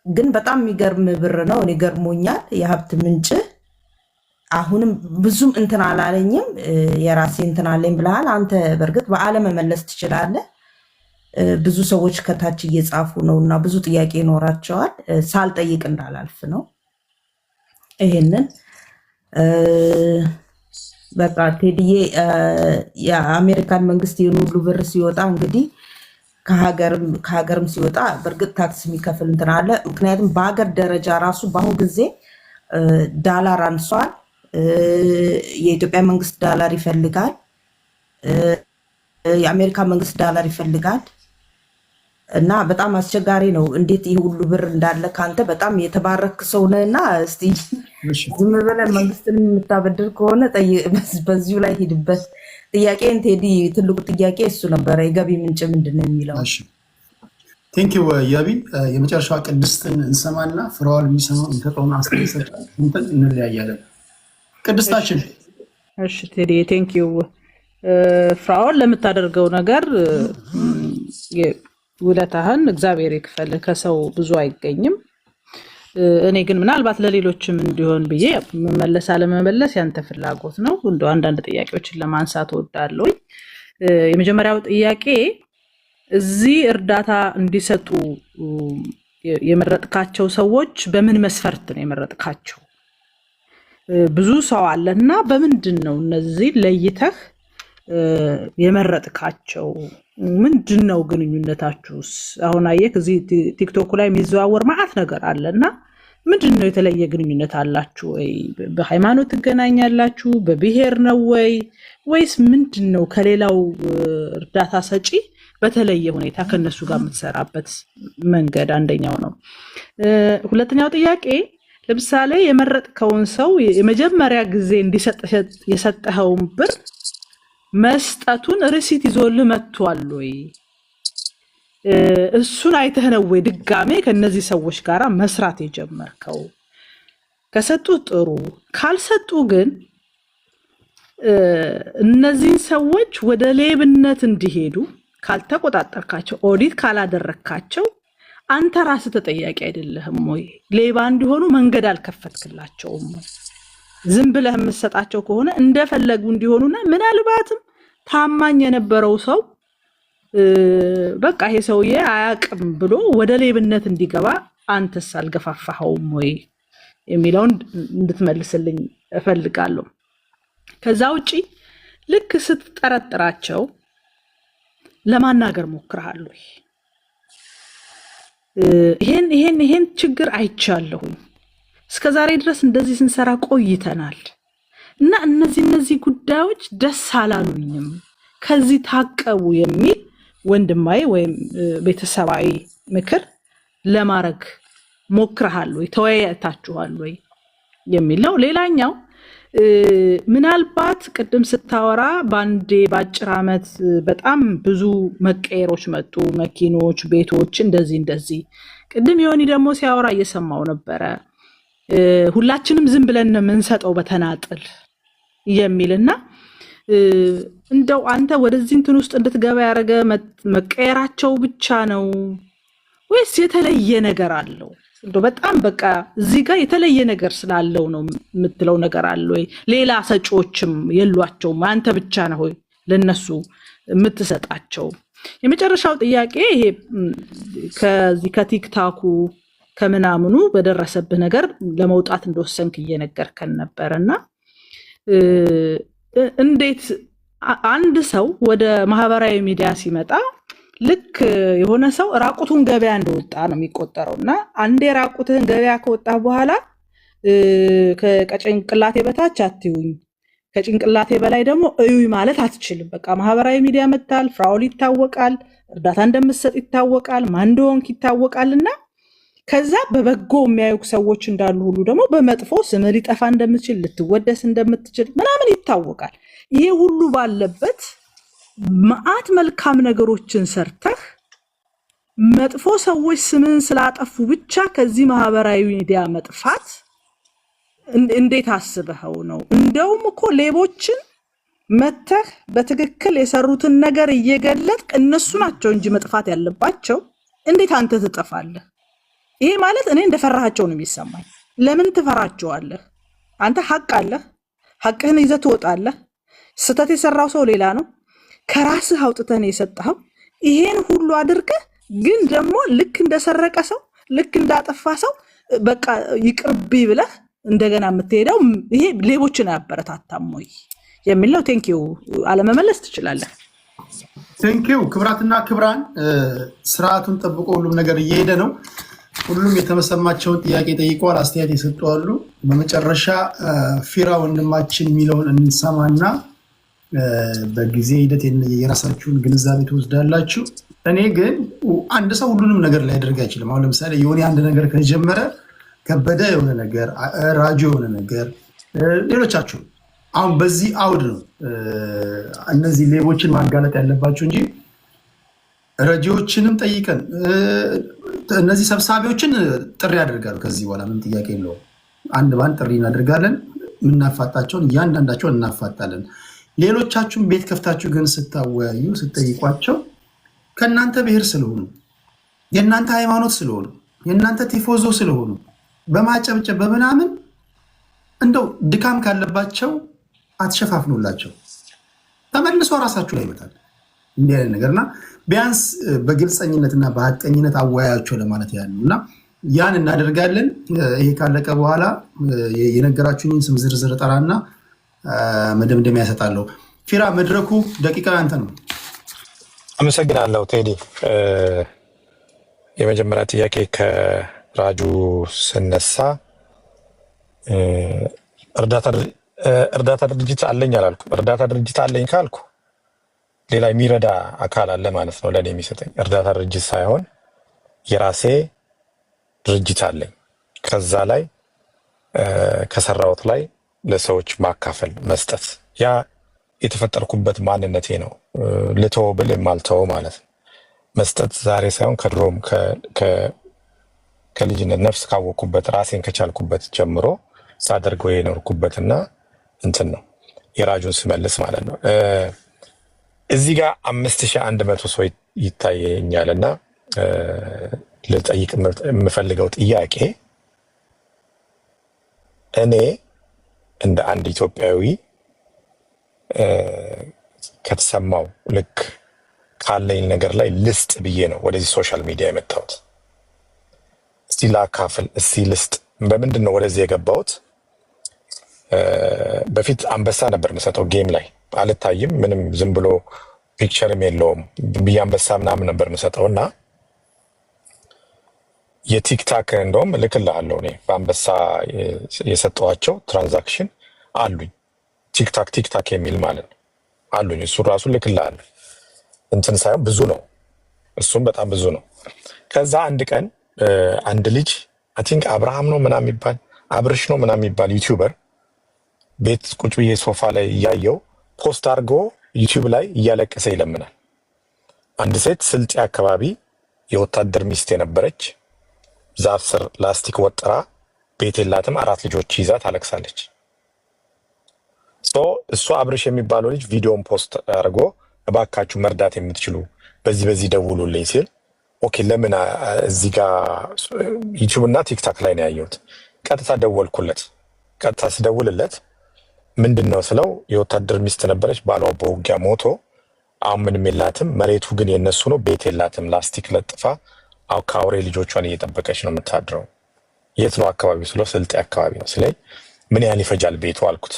ግን በጣም የሚገርም ብር ነው። እኔ ገርሞኛል። የሀብት ምንጭ አሁንም ብዙም እንትን አላለኝም። የራሴ እንትን አለኝ ብለሃል አንተ። በእርግጥ በአለመመለስ ትችላለህ። ብዙ ሰዎች ከታች እየጻፉ ነው እና ብዙ ጥያቄ ይኖራቸዋል። ሳልጠይቅ እንዳላልፍ ነው። ይሄንን በቃ ቴዲዬ የአሜሪካን መንግስት ይህን ሁሉ ብር ሲወጣ እንግዲህ ከሀገርም ሲወጣ በእርግጥ ታክስ የሚከፍል እንትን አለ። ምክንያቱም በሀገር ደረጃ ራሱ በአሁኑ ጊዜ ዳላር አንሷል። የኢትዮጵያ መንግስት ዳላር ይፈልጋል፣ የአሜሪካ መንግስት ዳላር ይፈልጋል እና በጣም አስቸጋሪ ነው። እንዴት ይህ ሁሉ ብር እንዳለ ከአንተ በጣም የተባረክ ሰው ነህ እና እስቲ ዝም ብለህ መንግስትን የምታበድር ከሆነ በዚሁ ላይ ሂድበት። ጥያቄን ቴዲ ትልቁ ጥያቄ እሱ ነበረ፣ የገቢ ምንጭ ምንድን ነው የሚለው። ቴንክ ዩ ያቢ። የመጨረሻዋ ቅድስትን እንሰማና ፍራኦል የሚሰጠውን አስተያየት እንለያያለን። ቅድስታችን። እሺ ቴዲ ቴንክ ዩ ፍራኦል ለምታደርገው ነገር ውለታህን እግዚአብሔር ይክፈል። ከሰው ብዙ አይገኝም። እኔ ግን ምናልባት ለሌሎችም እንዲሆን ብዬ መመለስ አለመመለስ ያንተ ፍላጎት ነው። እንደው አንዳንድ ጥያቄዎችን ለማንሳት እወዳለሁ። የመጀመሪያው ጥያቄ እዚህ እርዳታ እንዲሰጡ የመረጥካቸው ሰዎች በምን መስፈርት ነው የመረጥካቸው? ብዙ ሰው አለና በምንድን ነው እነዚህ ለይተህ የመረጥካቸው? ምንድን ነው ግንኙነታችሁስ? አሁን አየህ እዚህ ቲክቶክ ላይ የሚዘዋወር ማአት ነገር አለና ምንድን ነው የተለየ ግንኙነት አላችሁ ወይ? በሃይማኖት ትገናኛላችሁ? በብሔር ነው ወይስ ምንድን ነው? ከሌላው እርዳታ ሰጪ በተለየ ሁኔታ ከነሱ ጋር የምትሰራበት መንገድ አንደኛው ነው። ሁለተኛው ጥያቄ ለምሳሌ የመረጥከውን ሰው የመጀመሪያ ጊዜ እንዲሰጥ የሰጠኸውን ብር መስጠቱን ሪሲት ይዞልህ መጥቷል ወይ? እሱን አይተህ ነው ወይ ድጋሜ ከነዚህ ሰዎች ጋር መስራት የጀመርከው? ከሰጡ ጥሩ፣ ካልሰጡ ግን እነዚህ ሰዎች ወደ ሌብነት እንዲሄዱ ካልተቆጣጠርካቸው፣ ኦዲት ካላደረካቸው አንተ ራስህ ተጠያቂ አይደለህም ወይ? ሌባ እንዲሆኑ መንገድ አልከፈትክላቸውም ወይ? ዝም ብለህ የምትሰጣቸው ከሆነ እንደፈለጉ እንዲሆኑና ምናልባትም ታማኝ የነበረው ሰው በቃ ይሄ ሰውዬ አያውቅም ብሎ ወደ ሌብነት እንዲገባ አንተስ አልገፋፋኸውም ወይ የሚለውን እንድትመልስልኝ እፈልጋለሁ። ከዛ ውጪ ልክ ስትጠረጥራቸው ለማናገር ሞክረሃል ወይ? ይሄን ችግር አይቻለሁኝ፣ እስከዛሬ ድረስ እንደዚህ ስንሰራ ቆይተናል እና እነዚህ ጉዳዮች ደስ አላሉኝም፣ ከዚህ ታቀቡ የሚል ወንድማዊ ወይም ቤተሰባዊ ምክር ለማድረግ ሞክረሃል ወይ? ተወያይታችኋል ወይ የሚለው። ሌላኛው ምናልባት ቅድም ስታወራ በአንዴ በአጭር ዓመት በጣም ብዙ መቀየሮች መጡ፣ መኪኖች፣ ቤቶች፣ እንደዚህ ቅድም ዮኒ ደግሞ ሲያወራ እየሰማው ነበረ። ሁላችንም ዝም ብለን የምንሰጠው በተናጥል የሚልና እንደው አንተ ወደዚህ እንትን ውስጥ እንድትገባ ያደረገ መቀየራቸው ብቻ ነው ወይስ የተለየ ነገር አለው? እንደው በጣም በቃ እዚህ ጋር የተለየ ነገር ስላለው ነው የምትለው ነገር አለ ወይ? ሌላ ሰጪዎችም የሏቸውም? አንተ ብቻ ነህ ወይ ለነሱ የምትሰጣቸው? የመጨረሻው ጥያቄ ይሄ ከዚህ ከቲክታኩ ከምናምኑ በደረሰብህ ነገር ለመውጣት እንደወሰንክ እየነገርከን ነበርና እንዴት አንድ ሰው ወደ ማህበራዊ ሚዲያ ሲመጣ ልክ የሆነ ሰው ራቁቱን ገበያ እንደወጣ ነው የሚቆጠረው እና አንዴ ራቁትህን ገበያ ከወጣ በኋላ ከጭንቅላቴ በታች አትዩኝ፣ ከጭንቅላቴ በላይ ደግሞ እዩኝ ማለት አትችልም። በቃ ማህበራዊ ሚዲያ መታል፣ ፍራኦል ይታወቃል፣ እርዳታ እንደምትሰጥ ይታወቃል፣ ማን እንደሆንክ ይታወቃልና ከዛ በበጎ የሚያዩክ ሰዎች እንዳሉ ሁሉ ደግሞ በመጥፎ ስም ሊጠፋ እንደምትችል፣ ልትወደስ እንደምትችል ምናምን ይታወቃል። ይሄ ሁሉ ባለበት መዓት መልካም ነገሮችን ሰርተህ መጥፎ ሰዎች ስምን ስላጠፉ ብቻ ከዚህ ማህበራዊ ሚዲያ መጥፋት እንዴት አስበኸው ነው? እንደውም እኮ ሌቦችን መተህ በትክክል የሰሩትን ነገር እየገለጥክ እነሱ ናቸው እንጂ መጥፋት ያለባቸው። እንዴት አንተ ትጠፋለህ? ይሄ ማለት እኔ እንደፈራሃቸው ነው የሚሰማኝ። ለምን ትፈራቸዋለህ? አንተ ሐቅ አለህ፣ ሐቅህን ይዘህ ትወጣለህ። ስህተት የሰራው ሰው ሌላ ነው፣ ከራስህ አውጥተህ ነው የሰጠኸው። ይሄን ሁሉ አድርገህ ግን ደግሞ ልክ እንደሰረቀ ሰው ልክ እንዳጠፋ ሰው በቃ ይቅርብኝ ብለህ እንደገና የምትሄደው ይሄ ሌቦችን አያበረታታም ወይ የሚል ነው። ቴንኪው። አለመመለስ ትችላለህ። ቴንኪው። ክብራትና ክብራን፣ ስርዓቱን ጠብቆ ሁሉም ነገር እየሄደ ነው። ሁሉም የተመሰማቸውን ጥያቄ ጠይቀዋል፣ አስተያየት የሰጡ አሉ። በመጨረሻ ፊራ ወንድማችን የሚለውን እንሰማና በጊዜ ሂደት የራሳችሁን ግንዛቤ ትወስዳላችሁ። እኔ ግን አንድ ሰው ሁሉንም ነገር ሊያደርግ አይችልም። አሁን ለምሳሌ የሆነ አንድ ነገር ከጀመረ ከበደ የሆነ ነገር፣ ራጆ የሆነ ነገር፣ ሌሎቻችሁ አሁን በዚህ አውድ ነው እነዚህ ሌቦችን ማጋለጥ ያለባቸው እንጂ ረጂዎችንም ጠይቀን እነዚህ ሰብሳቢዎችን ጥሪ ያደርጋሉ። ከዚህ በኋላ ምን ጥያቄ የለውም። አንድ ባንድ ጥሪ እናደርጋለን። የምናፋጣቸውን እያንዳንዳቸውን እናፋጣለን። ሌሎቻችሁም ቤት ከፍታችሁ ግን ስታወያዩ ስትጠይቋቸው ከእናንተ ብሔር ስለሆኑ የእናንተ ሃይማኖት ስለሆኑ የእናንተ ቲፎዞ ስለሆኑ በማጨብጨብ በምናምን እንደው ድካም ካለባቸው አትሸፋፍኑላቸው። ተመልሶ ራሳችሁ ላይ ይመጣል እንዲህ አይነት ነገርና ቢያንስ በግልፀኝነትና በሀቀኝነት አወያያቸው ለማለት ያሉ እና ያን እናደርጋለን። ይሄ ካለቀ በኋላ የነገራችሁኝን ስም ዝርዝር ጠራና መደምደሚያ ያሰጣለሁ። ፊራ መድረኩ ደቂቃ አንተ ነው። አመሰግናለሁ ቴዲ። የመጀመሪያ ጥያቄ ከራጁ ስነሳ እርዳታ ድርጅት አለኝ አላልኩ። እርዳታ ድርጅት አለኝ ካልኩ ሌላ የሚረዳ አካል አለ ማለት ነው ለእኔ የሚሰጠኝ። እርዳታ ድርጅት ሳይሆን የራሴ ድርጅት አለኝ። ከዛ ላይ ከሰራሁት ላይ ለሰዎች ማካፈል መስጠት፣ ያ የተፈጠርኩበት ማንነቴ ነው። ልተው ብል የማልተው ማለት ነው። መስጠት ዛሬ ሳይሆን ከድሮም ከልጅነት ነፍስ ካወቅኩበት ራሴን ከቻልኩበት ጀምሮ ሳደርገው የኖርኩበትና እንትን ነው የራጁን ስመልስ ማለት ነው። እዚህ ጋር 5100 ሰው ይታየኛልና ልጠይቅ የምፈልገው ጥያቄ እኔ እንደ አንድ ኢትዮጵያዊ ከተሰማው ልክ ካለኝ ነገር ላይ ልስጥ ብዬ ነው ወደዚህ ሶሻል ሚዲያ የመጣሁት። እስቲ ላካፍል፣ እስቲ ልስጥ። በምንድን ነው ወደዚህ የገባሁት? በፊት አንበሳ ነበር የምሰጠው ጌም ላይ አልታይም፣ ምንም ዝም ብሎ ፒክቸርም የለውም ብዬ አንበሳ ምናምን ነበር የምሰጠው እና የቲክታክ እንደውም ልክልሃለሁ እኔ በአንበሳ የሰጠኋቸው ትራንዛክሽን አሉኝ። ቲክታክ የሚል ማለት ነው አሉኝ። እሱ ራሱ ልክልሃለሁ። እንትን ሳይሆን ብዙ ነው፣ እሱም በጣም ብዙ ነው። ከዛ አንድ ቀን አንድ ልጅ አይ ቲንክ አብርሃም ነው ምናምን የሚባል አብርሽ ነው ምናምን የሚባል ዩቲዩበር ቤት ቁጭ ብዬ ሶፋ ላይ እያየው ፖስት አድርጎ ዩቲዩብ ላይ እያለቀሰ ይለምናል። አንድ ሴት ስልጤ አካባቢ የወታደር ሚስት የነበረች ዛፍ ስር ላስቲክ ወጥራ ቤት የላትም 4 ልጆች ይዛ ታለቅሳለች። እሱ አብርሽ የሚባለው ልጅ ቪዲዮን ፖስት አድርጎ እባካችሁ መርዳት የምትችሉ በዚህ ደውሉልኝ ሲል ኦኬ ለምን እዚህ ጋር ዩቲዩብ እና ቲክታክ ላይ ነው ያየሁት። ቀጥታ ደወልኩለት። ቀጥታ ስደውልለት ምንድን ነው ስለው የወታደር ሚስት ነበረች፣ ባሏ በውጊያ ሞቶ አሁን ምንም የላትም፣ መሬቱ ግን የነሱ ነው፣ ቤት የላትም፣ ላስቲክ ለጥፋ ከአውሬ ልጆቿን እየጠበቀች ነው የምታድረው። የት ነው አካባቢ ስለው ስልጤ አካባቢ ነው ስለኝ ምን ያህል ይፈጃል ቤቱ አልኩት።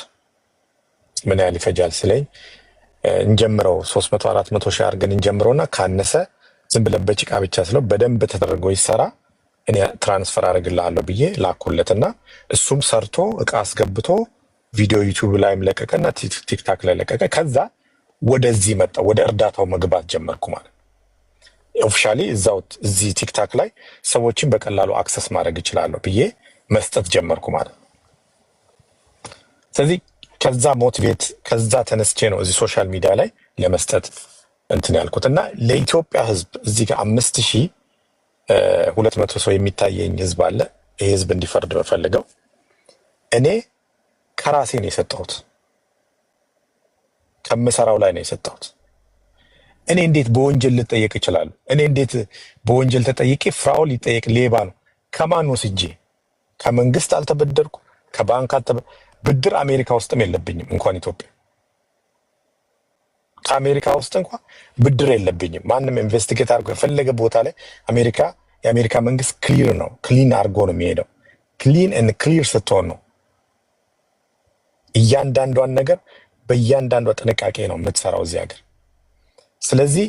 ምን ያህል ይፈጃል ስለኝ እንጀምረው 300-400 ሺህ አድርገን እንጀምረውና ካነሰ ዝም ብለን በጭቃ ብቻ ስለው በደንብ ተደርጎ ይሰራ እኔ ትራንስፈር አድርግልሃለሁ ብዬ ላኩለትና እሱም ሰርቶ እቃ አስገብቶ ቪዲዮ ዩቲዩብ ላይም ለቀቀና ቲክታክ ላይ ለቀቀ። ከዛ ወደዚህ መጣ፣ ወደ እርዳታው መግባት ጀመርኩ ማለት ኦፊሻሊ እዚህ ቲክታክ ላይ ሰዎችን በቀላሉ አክሰስ ማድረግ ይችላለሁ ብዬ መስጠት ጀመርኩ ማለት። ስለዚህ ከዛ ሞቲቬት ከዛ ተነስቼ ነው እዚህ ሶሻል ሚዲያ ላይ ለመስጠት እንትን ያልኩት እና ለኢትዮጵያ ሕዝብ እዚህ ጋር 5200 ሰው የሚታየኝ ሕዝብ አለ። ይሄ ሕዝብ እንዲፈርድ በፈልገው እኔ ከራሴ ነው የሰጠሁት። ከምሰራው ላይ ነው የሰጠሁት። እኔ እንዴት በወንጀል ልጠየቅ ይችላል? እኔ እንዴት በወንጀል ተጠይቄ ፍራኦል ሊጠየቅ ሌባ ነው? ከማን ወስጄ? ከመንግስት አልተበደርኩ፣ ከባንክ ብድር አሜሪካ ውስጥም የለብኝም እንኳን ኢትዮጵያ። ከአሜሪካ ውስጥ እንኳን ብድር የለብኝም። ማንም ኢንቨስቲጌት አድርጎ የፈለገ ቦታ ላይ የአሜሪካ መንግስት ክሊር ነው፣ ክሊን አድርጎ ነው የሚሄደው። ክሊን ኤንድ ክሊር ስትሆን ነው እያንዳንዷን ነገር በእያንዳንዷ ጥንቃቄ ነው የምትሰራው እዚህ ሀገር። ስለዚህ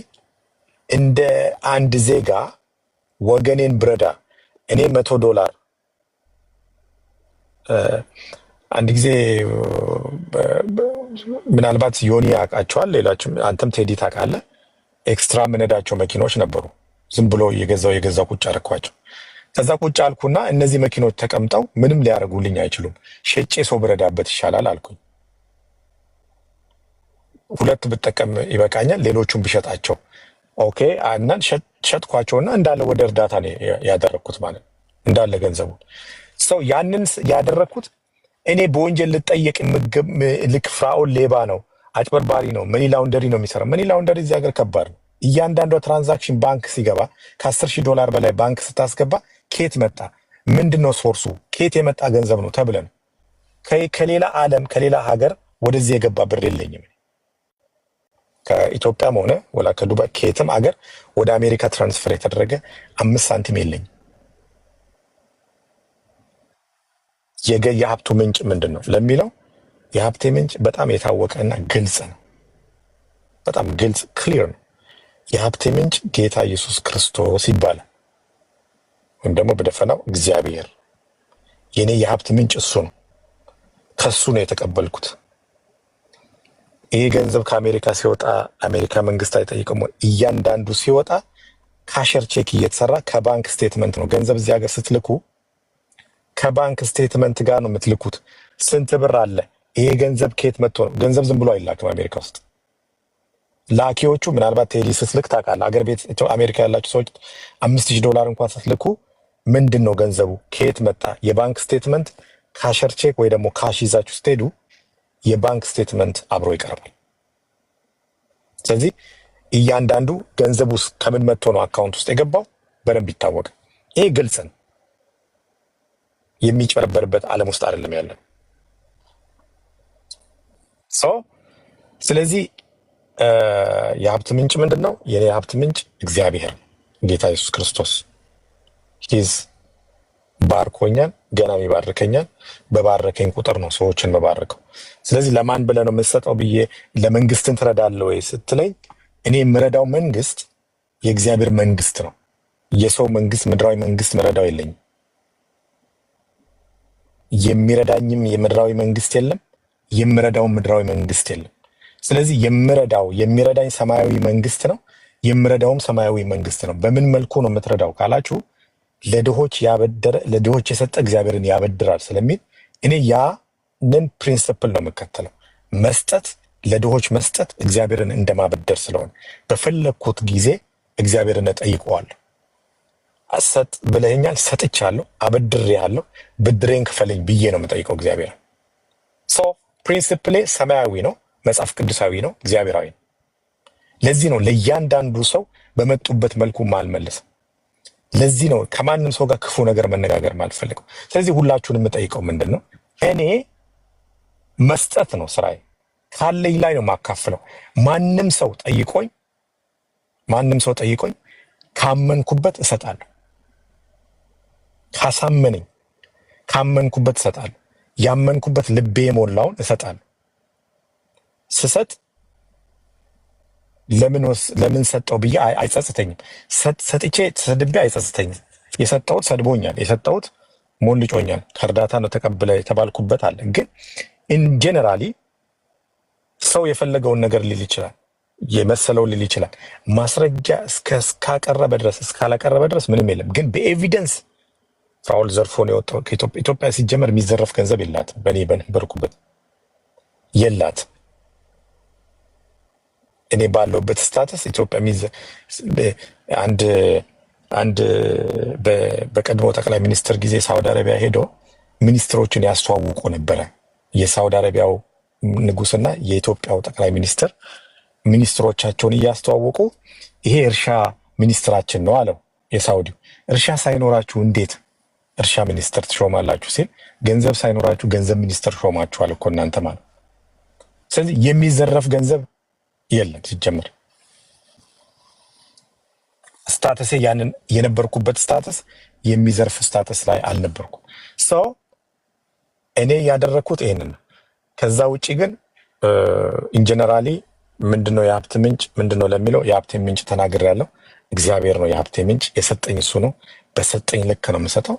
እንደ አንድ ዜጋ ወገኔን ብረዳ እኔ $100 አንድ ጊዜ ምናልባት ዮኒ ያውቃቸዋል፣ ሌላችሁም አንተም ቴዲ ታውቃለህ። ኤክስትራ ምነዳቸው መኪኖች ነበሩ። ዝም ብሎ የገዛው ቁጭ አደረኳቸው። ከዛ ቁጭ አልኩና እነዚህ መኪኖች ተቀምጠው ምንም ሊያደርጉልኝ አይችሉም፣ ሸጬ ሰው ብረዳበት ይሻላል አልኩኝ። 2 ብጠቀም ይበቃኛል፣ ሌሎቹን ብሸጣቸው ኦኬ። እና ሸጥኳቸውና እንዳለ ወደ እርዳታ ነው ያደረግኩት ማለት እንዳለ ገንዘቡ ሰው ያንን ያደረግኩት እኔ በወንጀል ልጠየቅ ልክ ፍራኦል ሌባ ነው፣ አጭበርባሪ ነው፣ መኒ ላውንደሪ ነው የሚሰራው። መኒ ላውንደሪ እዚህ ሀገር ከባድ ነው። እያንዳንዷ ትራንዛክሽን ባንክ ሲገባ $10,000 በላይ ባንክ ስታስገባ ኬት መጣ፣ ምንድነው ሶርሱ፣ ኬት የመጣ ገንዘብ ነው ተብለን ከሌላ ዓለም ከሌላ ሀገር ወደዚህ የገባ ብር የለኝም። ከኢትዮጵያም ሆነ ወላ ከዱባይ ኬትም ሀገር ወደ አሜሪካ ትራንስፈር የተደረገ 5 ሳንቲም የለኝም። የሀብቱ ምንጭ ምንድን ነው ለሚለው የሀብቴ ምንጭ በጣም የታወቀና ግልጽ ነው። በጣም ግልጽ ክሊር ነው። የሀብቴ ምንጭ ጌታ ኢየሱስ ክርስቶስ ይባላል፣ ወይም ደግሞ በደፈናው እግዚአብሔር። የኔ የሀብት ምንጭ እሱ ነው። ከሱ ነው የተቀበልኩት። ይሄ ገንዘብ ከአሜሪካ ሲወጣ አሜሪካ መንግስት አይጠይቅም። እያንዳንዱ ሲወጣ ካሸር ቼክ እየተሰራ ከባንክ ስቴትመንት ነው። ገንዘብ እዚህ ሀገር ስትልኩ ከባንክ ስቴትመንት ጋር ነው የምትልኩት። ስንት ብር አለ፣ ይሄ ገንዘብ ከየት መጥቶ ነው? ገንዘብ ዝም ብሎ አይላክም አሜሪካ ውስጥ። ላኪዎቹ ምናልባት ቴሌ ስትልክ ታውቃለህ፣ አገር ቤት አሜሪካ ያላችሁ ሰዎች $5,000 እንኳን ስትልኩ ምንድን ነው ገንዘቡ ከየት መጣ? የባንክ ስቴትመንት ካሸር ቼክ ወይ ደግሞ ካሽ ይዛችሁ ስትሄዱ የባንክ ስቴትመንት አብሮ ይቀርባል። ስለዚህ እያንዳንዱ ገንዘቡ ከምን መጥቶ ነው አካውንት ውስጥ የገባው በደንብ ይታወቃል። ይሄ ግልጽ ነው። የሚጨበረበርበት ዓለም ውስጥ አይደለም ያለው ሰው። ስለዚህ የሀብት ምንጭ ምንድን ነው? የኔ የሀብት ምንጭ እግዚአብሔር ጌታ ኢየሱስ ክርስቶስ ሂዝ ባርኮኛል፣ ገናም ይባርከኛል። በባረከኝ ቁጥር ነው ሰዎችን መባርከው። ስለዚህ ለማን ብለህ ነው የምትሰጠው ብዬ ለመንግስትን ትረዳለህ ወይ ስትለኝ እኔ የምረዳው መንግስት የእግዚአብሔር መንግስት ነው። የሰው መንግስት ምድራዊ መንግስት ምረዳው የለኝም። የሚረዳኝም የምድራዊ መንግስት የለም፣ የምረዳው ምድራዊ መንግስት የለም። ስለዚህ የሚረዳኝ ሰማያዊ መንግስት ነው፣ የምረዳውም ሰማያዊ መንግስት ነው። በምን መልኩ ነው የምትረዳው ካላችሁ ለድሆች የሰጠ እግዚአብሔርን ያበድራል ስለሚል እኔ ያንን ፕሪንስፕል ነው የምከተለው። መስጠት፣ ለድሆች መስጠት እግዚአብሔርን እንደማበደር ስለሆነ በፈለግኩት ጊዜ እግዚአብሔርን እጠይቀዋለሁ። አሰጥ ብለኸኛል፣ ሰጥቻለሁ፣ አበድሬሃለሁ፣ ብድሬን ክፈለኝ ብዬ ነው የምጠይቀው እግዚአብሔር። ፕሪንሲፕሌ ሰማያዊ ነው፣ መጽሐፍ ቅዱሳዊ ነው፣ እግዚአብሔራዊ ነው። ለዚህ ነው ለእያንዳንዱ ሰው በመጡበት መልኩ ማልመልስም። ለዚህ ነው ከማንም ሰው ጋር ክፉ ነገር መነጋገር ማልፈልገው። ስለዚህ ሁላችሁን የምጠይቀው ምንድን ነው? እኔ መስጠት ነው ስራዬ። ካለኝ ላይ ነው ማካፍለው። ማንም ሰው ጠይቆኝ ካመንኩበት እሰጣለሁ። ካመንኩበት እሰጣለሁ። ያመንኩበት ልቤ የሞላውን እሰጣለሁ። ስሰጥ ለምን ሰጠው ብዬ አይጸጽተኝም። ሰጥቼ ተሰድቤ አይጸጽተኝም። የሰጠሁት ሰድቦኛል፣ የሰጠሁት ሞልጮኛል፣ ከእርዳታ ነው ተቀብለ የተባልኩበት አለ። ግን ኢንጀነራሊ ሰው የፈለገውን ነገር ሊል ይችላል፣ የመሰለው ሊል ይችላል። ማስረጃ እስካላቀረበ ድረስ ምንም የለም። ግን በኤቪደንስ ፍራኦል ዘርፎ ነው የወጣው ከኢትዮጵያ። ኢትዮጵያ ሲጀመር የሚዘረፍ ገንዘብ የላትም። በእኔ በነበርኩበት የላትም። እኔ ባለውበት ስታተስ ኢትዮጵያ አንድ በቀድሞ ጠቅላይ ሚኒስትር ጊዜ ሳውዲ አረቢያ ሄዶ ሚኒስትሮችን ያስተዋውቁ ነበረ። የሳውዲ አረቢያው ንጉስና የኢትዮጵያው ጠቅላይ ሚኒስትር ሚኒስትሮቻቸውን እያስተዋወቁ ይሄ እርሻ ሚኒስትራችን ነው አለው የሳውዲው። እርሻ ሳይኖራችሁ እንዴት እርሻ ሚኒስትር ትሾማላችሁ ሲል ገንዘብ ሳይኖራችሁ ገንዘብ ሚኒስትር ሾማችኋል እኮ እናንተ ማለት። ስለዚህ የሚዘረፍ ገንዘብ የለም ሲጀምር። ስታተሴ ያንን የነበርኩበት ስታተስ የሚዘርፍ ስታተስ ላይ አልነበርኩም። ሰው እኔ ያደረኩት ይሄንን ነው። ከዛ ውጪ ግን ኢንጀነራሊ ምንድነው የሀብት ምንጭ ምንድነው ለሚለው የሀብቴ ምንጭ ተናግሬያለሁ። እግዚአብሔር ነው የሀብቴ ምንጭ፣ የሰጠኝ እሱ ነው። በሰጠኝ ልክ ነው የምሰጠው።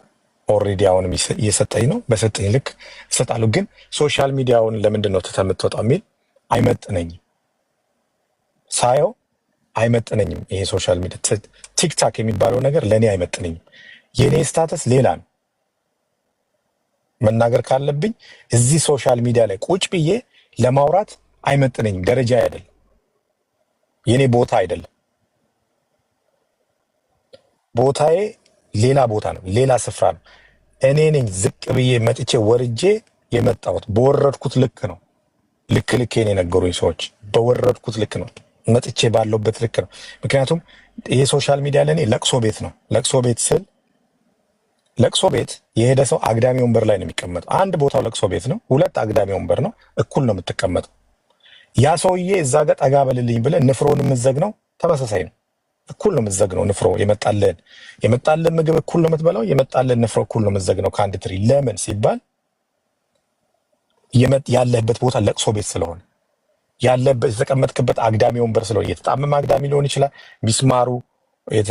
ኦልሬዲ አሁንም እየሰጠኝ ነው። በሰጠኝ ልክ እሰጣለሁ። ግን ሶሻል ሚዲያውን ለምንድን ነው ትተህ የምትወጣው የሚል አይመጥነኝም። ሳየው አይመጥነኝም። ይሄ ሶሻል ሚዲያ ቲክታክ የሚባለው ነገር ለእኔ አይመጥነኝም። የእኔ ስታተስ ሌላ ነው። መናገር ካለብኝ እዚህ ሶሻል ሚዲያ ላይ ቁጭ ብዬ ለማውራት አይመጥነኝም። ደረጃ አይደለም፣ የኔ ቦታ አይደለም። ቦታዬ ሌላ ቦታ ነው፣ ሌላ ስፍራ ነው። እኔ ነኝ ዝቅ ብዬ መጥቼ ወርጄ የመጣሁት። በወረድኩት ልክ ነው። ልኬን የነገሩኝ ሰዎች በወረድኩት ልክ ነው፣ መጥቼ ባለውበት ልክ ነው። ምክንያቱም ይሄ ሶሻል ሚዲያ ለእኔ ለቅሶ ቤት ነው። ለቅሶ ቤት ስል ለቅሶ ቤት የሄደ ሰው አግዳሚ ወንበር ላይ ነው የሚቀመጠው። አንድ ቦታው ለቅሶ ቤት ነው፣ ሁለት አግዳሚ ወንበር ነው፣ እኩል ነው የምትቀመጠው። ያ ሰውዬ እዛ ጋር ጠጋ በልልኝ ብለህ ንፍሮን የምትዘግነው ተመሳሳይ ነው፣ እኩል ነው የምትዘግነው። ንፍሮ የመጣልን ምግብ እኩል ነው የምትበላው፣ የመጣልን ንፍሮ እኩል ነው የምትዘግነው ከአንድ ትሪ። ለምን ሲባል ያለህበት ቦታ ለቅሶ ቤት ስለሆነ፣ ያለህበት የተቀመጥክበት አግዳሚ ወንበር ስለሆነ። የተጣመመ አግዳሚ ሊሆን ይችላል፣ ሚስማሩ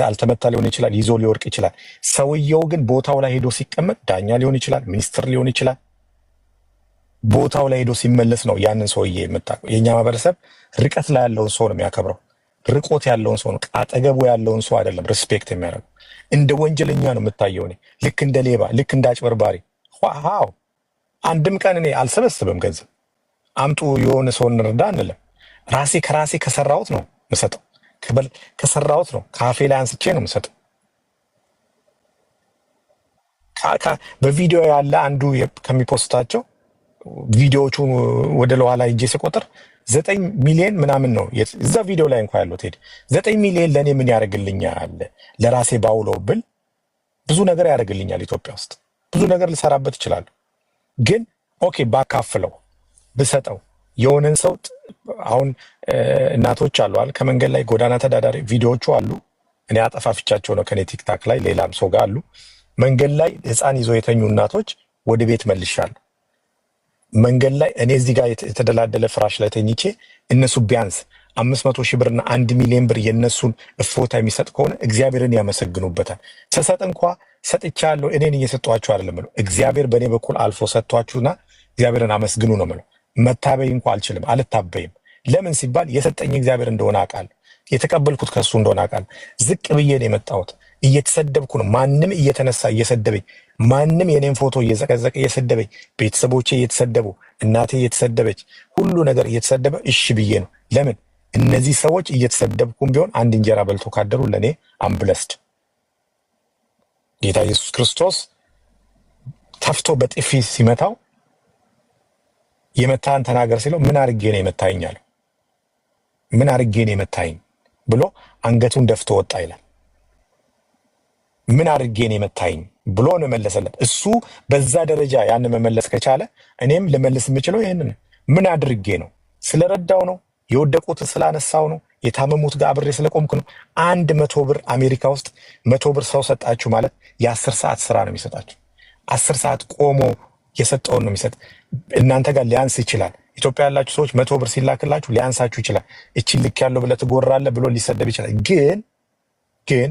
አልተመታ ሊሆን ይችላል፣ ይዞ ሊወርቅ ይችላል። ሰውየው ግን ቦታው ላይ ሄዶ ሲቀመጥ ዳኛ ሊሆን ይችላል፣ ሚኒስትር ሊሆን ይችላል። ቦታው ላይ ሄዶ ሲመለስ ነው ያንን ሰውዬ የምታውቀው። የእኛ ማህበረሰብ ርቀት ላይ ያለውን ሰው ነው የሚያከብረው፣ ርቆት ያለውን ሰው ነው፣ አጠገቡ ያለውን ሰው አይደለም ሪስፔክት የሚያደርገው። እንደ ወንጀለኛ ነው የምታየው። እኔ ልክ እንደ ሌባ፣ ልክ እንደ አጭበርባሪ። ዋው አንድም ቀን እኔ አልሰበስብም ገንዘብ። አምጡ የሆነ ሰው እንርዳ አንልም። ከራሴ ከሰራሁት ነው የምሰጠው፣ ከሰራሁት ነው ከአፌ ላይ አንስቼ ነው የምሰጠው። በቪዲዮ ያለ አንዱ ከሚፖስታቸው ቪዲዮዎቹ ወደ ለኋላ ሂጄ ስቆጥር 9 ሚሊዮን ምናምን ነው እዛ ቪዲዮ ላይ እንኳን ያለው። ቴዲ 9 ሚሊዮን ለእኔ ምን ያደርግልኛል? ለራሴ ባውለው ብል ብዙ ነገር ያደርግልኛል። ኢትዮጵያ ውስጥ ብዙ ነገር ልሰራበት እችላለሁ። ግን ኦኬ ባካፍለው ብሰጠው የሆነን ሰው አሁን እናቶች አሉ አይደል፣ ከመንገድ ላይ ጎዳና ተዳዳሪ ቪዲዮዎቹ አሉ። እኔ አጠፋፍቻቸው ነው ከኔ ቲክታክ ላይ ሌላም ሰው ጋር አሉ። መንገድ ላይ ህፃን ይዘው የተኙ እናቶች ወደ ቤት መልሻለሁ። መንገድ ላይ እኔ እዚህ ጋር የተደላደለ ፍራሽ ላይ ተኝቼ እነሱ ቢያንስ 500 ሺህ ብርና 1 ሚሊዮን ብር የነሱን እፎታ የሚሰጥ ከሆነ እግዚአብሔርን ያመሰግኑበታል። ስሰጥ እንኳ ሰጥቻለሁ፣ እኔን እየሰጧችሁ አይደለም ነው። እግዚአብሔር በእኔ በኩል አልፎ ሰጥቷችሁና እግዚአብሔርን አመስግኑ ነው የምለው። መታበይ እንኳ አልችልም፣ አልታበይም። ለምን ሲባል የሰጠኝ እግዚአብሔር እንደሆነ አውቃለሁ፣ የተቀበልኩት ከሱ እንደሆነ አውቃለሁ። ዝቅ ብዬ ነው የመጣሁት። እየተሰደብኩ ነው። ማንም እየተነሳ እየሰደበኝ፣ ማንም የኔን ፎቶ እየዘቀዘቀ እየሰደበኝ፣ ቤተሰቦቼ እየተሰደቡ፣ እናቴ እየተሰደበች፣ ሁሉ ነገር እየተሰደበ እሺ ብዬ ነው። ለምን እነዚህ ሰዎች እየተሰደብኩም ቢሆን አንድ እንጀራ በልቶ ካደሩ ለእኔ አምብለስድ። ጌታ ኢየሱስ ክርስቶስ ተፍቶ በጥፊ ሲመታው የመታህን ተናገር ሲለው ምን አድርጌ ነው የመታኝ አለው። ምን አድርጌ ነው የመታኝ ብሎ አንገቱን ደፍቶ ወጣ ይላል። ምን አድርጌ ነው የመታኝ ብሎ ነው መለሰለት። እሱ በዛ ደረጃ ያን መመለስ ከቻለ እኔም ልመልስ የምችለው ይህንን ምን አድርጌ ነው? ስለረዳው ነው? የወደቁትን ስላነሳው ነው? የታመሙት ጋር አብሬ ስለቆምኩ ነው? 100 ብር አሜሪካ ውስጥ 100 ብር ሰው ሰጣችሁ ማለት የ10 ሰዓት ስራ ነው የሚሰጣችሁ። 10 ሰዓት ቆሞ የሰጠውን ነው የሚሰጥ። እናንተ ጋር ሊያንስ ይችላል። ኢትዮጵያ ያላችሁ ሰዎች 100 ብር ሲላክላችሁ ሊያንሳችሁ ይችላል። እቺን ልክ ያለው ብለህ ትጎራለህ ብሎ ሊሰደብ ይችላል። ግን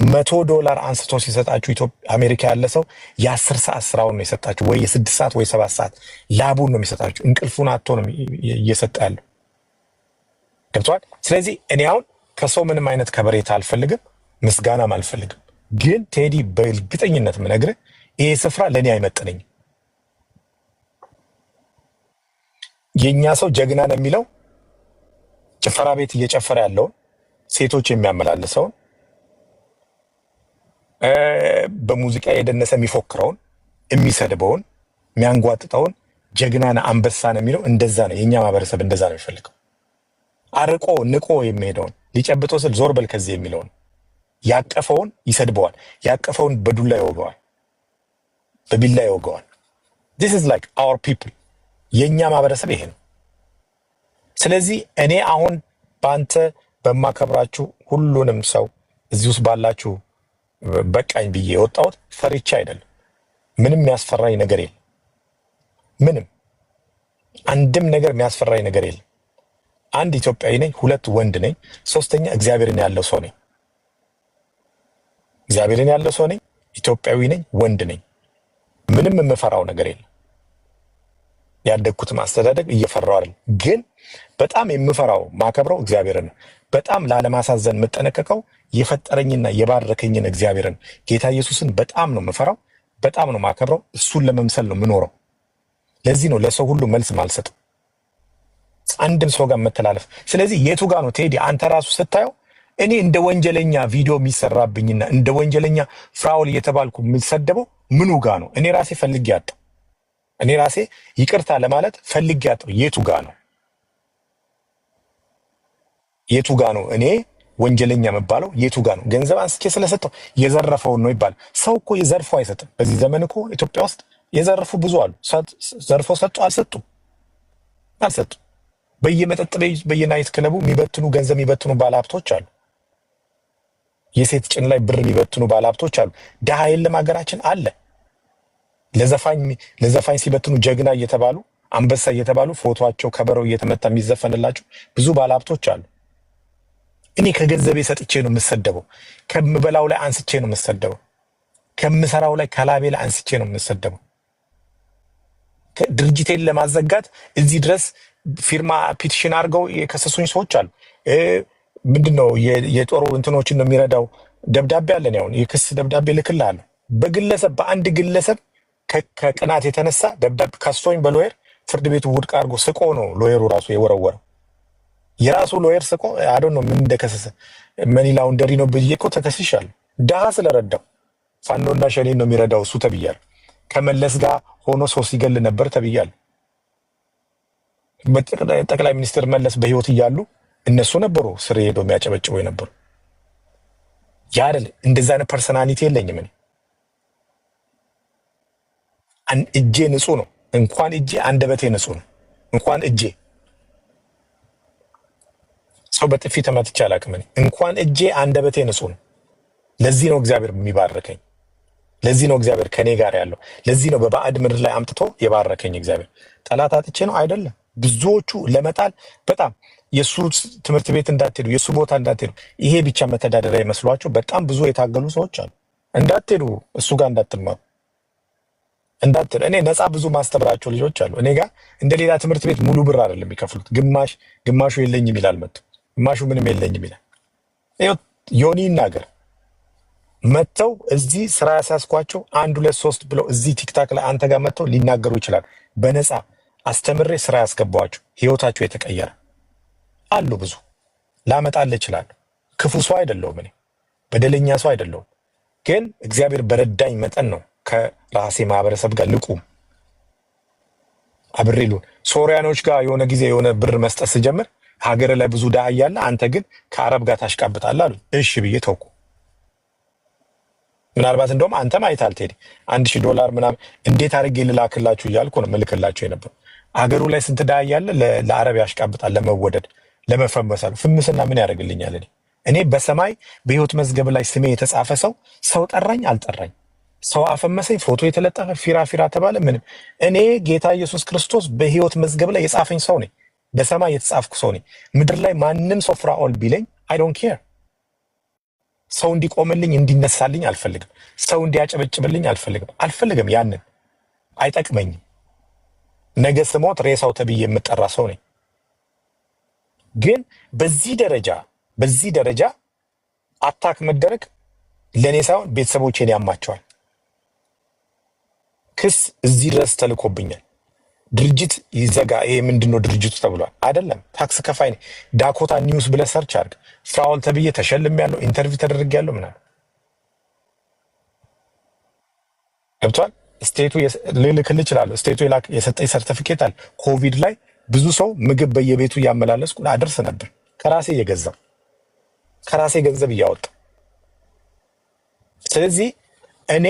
$100 አንስቶ ሲሰጣችሁ አሜሪካ ያለ ሰው የ10 ሰዓት ስራውን ነው የሰጣችሁ፣ ወይ የ6 ሰዓት ወይ 7 ሰዓት ላቡን ነው የሚሰጣችሁ። እንቅልፉን አጥቶ ነው እየሰጠ ያለው። ገብቶሃል? ስለዚህ እኔ አሁን ከሰው ምንም አይነት ከበሬታ አልፈልግም፣ ምስጋናም አልፈልግም። ግን ቴዲ በእርግጠኝነት የምነግርህ ይሄ ስፍራ ለእኔ አይመጥነኝም። የእኛ ሰው ጀግና ነው የሚለው ጭፈራ ቤት እየጨፈረ ያለውን ሴቶች የሚያመላልሰውን በሙዚቃ የደነሰ የሚፎክረውን የሚሰድበውን የሚያንጓጥጠውን ጀግናን አንበሳን የሚለው እንደዛ ነው። የኛ ማህበረሰብ እንደዛ ነው የሚፈልገው። አርቆ ንቆ የሚሄደውን ሊጨብጠው ስል ዞር በል ከዚህ የሚለውን ያቀፈውን ይሰድበዋል፣ ያቀፈውን በዱላ ይወገዋል፣ በቢላ ይወገዋል። this is like our people የኛ ማህበረሰብ ይሄ ነው። ስለዚህ እኔ አሁን በአንተ በማከብራችሁ ሁሉንም ሰው እዚህ ውስጥ ባላችሁ በቃኝ ብዬ የወጣሁት ፈሪቻ አይደለም። ምንም የሚያስፈራኝ ነገር የለም። ምንም አንድም ነገር የሚያስፈራኝ ነገር የለም። አንድ ኢትዮጵያዊ ነኝ፣ ሁለት ወንድ ነኝ፣ ሶስተኛ እግዚአብሔርን ያለው ሰው ነኝ። እግዚአብሔርን ያለው ሰው ነኝ፣ ኢትዮጵያዊ ነኝ፣ ወንድ ነኝ። ምንም የምፈራው ነገር የለም። ያደግኩት ማስተዳደግ እየፈራው አይደል፣ ግን በጣም የምፈራው ማከብረው እግዚአብሔርን ነው። በጣም ላለማሳዘን የምጠነቀቀው የፈጠረኝና የባረከኝን እግዚአብሔርን ጌታ ኢየሱስን በጣም ነው የምፈራው፣ በጣም ነው ማከብረው። እሱን ለመምሰል ነው የምኖረው። ለዚህ ነው ለሰው ሁሉ መልስ ማልሰጠው፣ አንድም ሰው ጋር መተላለፍ። ስለዚህ የቱ ጋር ነው ቴዲ አንተ ራሱ ስታየው እኔ እንደ ወንጀለኛ ቪዲዮ የሚሰራብኝና እንደ ወንጀለኛ ፍራውል እየተባልኩ የምሰደበው ምኑ ጋር ነው? እኔ ራሴ ፈልጌ ያጣው፣ እኔ ራሴ ይቅርታ ለማለት ፈልጌ ያጣው የቱ ጋር ነው? የቱ ጋር ነው እኔ ወንጀለኛ መባለው? የቱ ጋር ነው? ገንዘብ አንስቼ ስለሰጠው የዘረፈውን ነው ይባል። ሰው እኮ የዘርፎ አይሰጥም። በዚህ ዘመን እኮ ኢትዮጵያ ውስጥ የዘረፉ ብዙ አሉ። ዘርፈው ሰጡ አልሰጡ? በየመጠጥ ቤት በየናይት ክለቡ የሚበትኑ ገንዘብ የሚበትኑ ባለሀብቶች አሉ። የሴት ጭን ላይ ብር የሚበትኑ ባለሀብቶች አሉ። ድሃ የለም ሀገራችን አለ። ለዘፋኝ ሲበትኑ ጀግና እየተባሉ አንበሳ እየተባሉ ፎቶቸው ከበረው እየተመታ የሚዘፈንላቸው ብዙ ባለሀብቶች አሉ። እኔ ከገንዘቤ ሰጥቼ ነው የምሰደበው። ከምበላው ላይ አንስቼ ነው የምሰደበው። ከምሰራው ላይ ከላቤ ላይ አንስቼ ነው የምሰደበው። ድርጅቴን ለማዘጋት እዚህ ድረስ ፊርማ ፒቲሽን አድርገው የከሰሱኝ ሰዎች አሉ። ምንድነው የጦር እንትኖችን ነው የሚረዳው ደብዳቤ አለን። ያው የክስ ደብዳቤ ልክልሃለሁ። በግለሰብ በአንድ ግለሰብ ከቅናት የተነሳ ደብዳቤ ከሶኝ በሎየር ፍርድ ቤቱ ውድቅ አድርጎ ስቆ ነው ሎየሩ ራሱ የወረወረው። የራሱ ሎየር ስቆ አዶ ነው ምን እንደከሰሰ መኒ ላውንደሪ ነው ብዬ እኮ ተከስሻለሁ። ድሃ ስለረዳው ፋኖና ሸኔን ነው የሚረዳው እሱ ተብያለሁ። ከመለስ ጋር ሆኖ ሰው ሲገል ነበር ተብያለሁ። ጠቅላይ ሚኒስትር መለስ በህይወት እያሉ እነሱ ነበሩ ስር ሄዶ የሚያጨበጭቡ የነበሩ። ያ አይደል? እንደዛ አይነት ፐርሰናሊቲ የለኝም እኔ። እጄ ንጹህ ነው። እንኳን እጄ አንደበቴ ንጹህ ነው። እንኳን እጄ ሰው በጥፊ ተመትቼ አላውቅም እኔ። እንኳን እጄ አንደበቴ ንጹህ ነው። ለዚህ ነው እግዚአብሔር የሚባርከኝ። ለዚህ ነው እግዚአብሔር ከኔ ጋር ያለው። ለዚህ ነው በባዕድ ምድር ላይ አምጥቶ የባረከኝ እግዚአብሔር። ጠላት አጥቼ ነው አይደለም። ብዙዎቹ ለመጣል በጣም የሱ ትምህርት ቤት እንዳትሄዱ፣ የሱ ቦታ እንዳትሄዱ፣ ይሄ ብቻ መተዳደሪያ ይመስሏቸው በጣም ብዙ የታገሉ ሰዎች አሉ። እንዳትሄዱ፣ እሱ ጋር እንዳትማሩ፣ እንዳትሄዱ። እኔ ነፃ ብዙ ማስተምራቸው ልጆች አሉ። እኔ ጋር እንደ ሌላ ትምህርት ቤት ሙሉ ብር አይደለም የሚከፍሉት። ግማሹ የለኝም ይላል መጥቶ፣ ግማሹ ምንም የለኝም ይላል። ይኸው ዮኒ ይናገር መጥተው እዚህ ስራ ያሳስኳቸው 1 2 3 ብለው እዚህ ቲክታክ ላይ አንተ ጋር መጥተው ሊናገሩ ይችላል። በነፃ አስተምሬ ስራ ያስገባዋቸው ህይወታቸው የተቀየረ አሉ። ብዙ ላመጣልህ እችላለሁ። ክፉ ሰው አይደለሁም እኔ፣ በደለኛ ሰው አይደለሁም። ግን እግዚአብሔር በረዳኝ መጠን ነው ከራሴ ማህበረሰብ ጋር ልቁም አብሬሉ። ሶሪያኖች ጋር የሆነ ጊዜ የሆነ ብር መስጠት ስጀምር ሀገር ላይ ብዙ ድሃ እያለ አንተ ግን ከአረብ ጋር ታሽቃብጣለህ አሉ። እሺ ብዬ ተውኩ። ምናልባት እንደውም አንተም አይታል ቴዲ $1000 ምናምን እንዴት አድርጌ ልላክላችሁ እያልኩ ነው ምልክላችሁ የነበር። አገሩ ላይ ስንት ድሃ እያለ ለአረብ ያሽቃብጣል፣ ለመወደድ ለመፈመሳል። ፍምስና ምን ያደርግልኛል? እኔ በሰማይ በህይወት መዝገብ ላይ ስሜ የተጻፈ ሰው ጠራኝ አልጠራኝ፣ ሰው አፈመሰኝ፣ ፎቶ የተለጠፈ ፊራ ተባለ ምንም፣ እኔ ጌታ ኢየሱስ ክርስቶስ በህይወት መዝገብ ላይ የጻፈኝ ሰው ነኝ። በሰማይ የተጻፍኩ ሰው ነኝ። ምድር ላይ ማንም ሰው ፍራኦል ቢለኝ አይ ዶንት ኬር። ሰው እንዲቆምልኝ እንዲነሳልኝ አልፈልግም። ሰው እንዲያጨበጭብልኝ አልፈልግም። ያንን አይጠቅመኝም። ነገ ስሞት ሬሳው ተብዬ የምጠራ ሰው ነኝ። ግን በዚህ ደረጃ አታክ መደረግ ለእኔ ሳይሆን ቤተሰቦቼን ያማቸዋል። ክስ እዚህ ድረስ ተልኮብኛል። ድርጅት ይዘጋ። ይሄ ምንድነው ድርጅቱ ተብሏል። አይደለም ታክስ ከፋይ ነኝ። ዳኮታ ኒውስ ብለህ ሰርች አድርግ። ፍራኦል ተብዬ ተሸልሜያለሁ፣ ኢንተርቪው ተደርጌያለሁ ምናምን ገብቷል። ስቴቱ ልልክልህ እችላለሁ። ስቴቱ የሰጠኝ ሰርቲፊኬት አለ። ኮቪድ ላይ ብዙ ሰው ምግብ በየቤቱ እያመላለስኩ አደርስ ነበር፣ ከራሴ እየገዛው ከራሴ ገንዘብ እያወጣ። ስለዚህ እኔ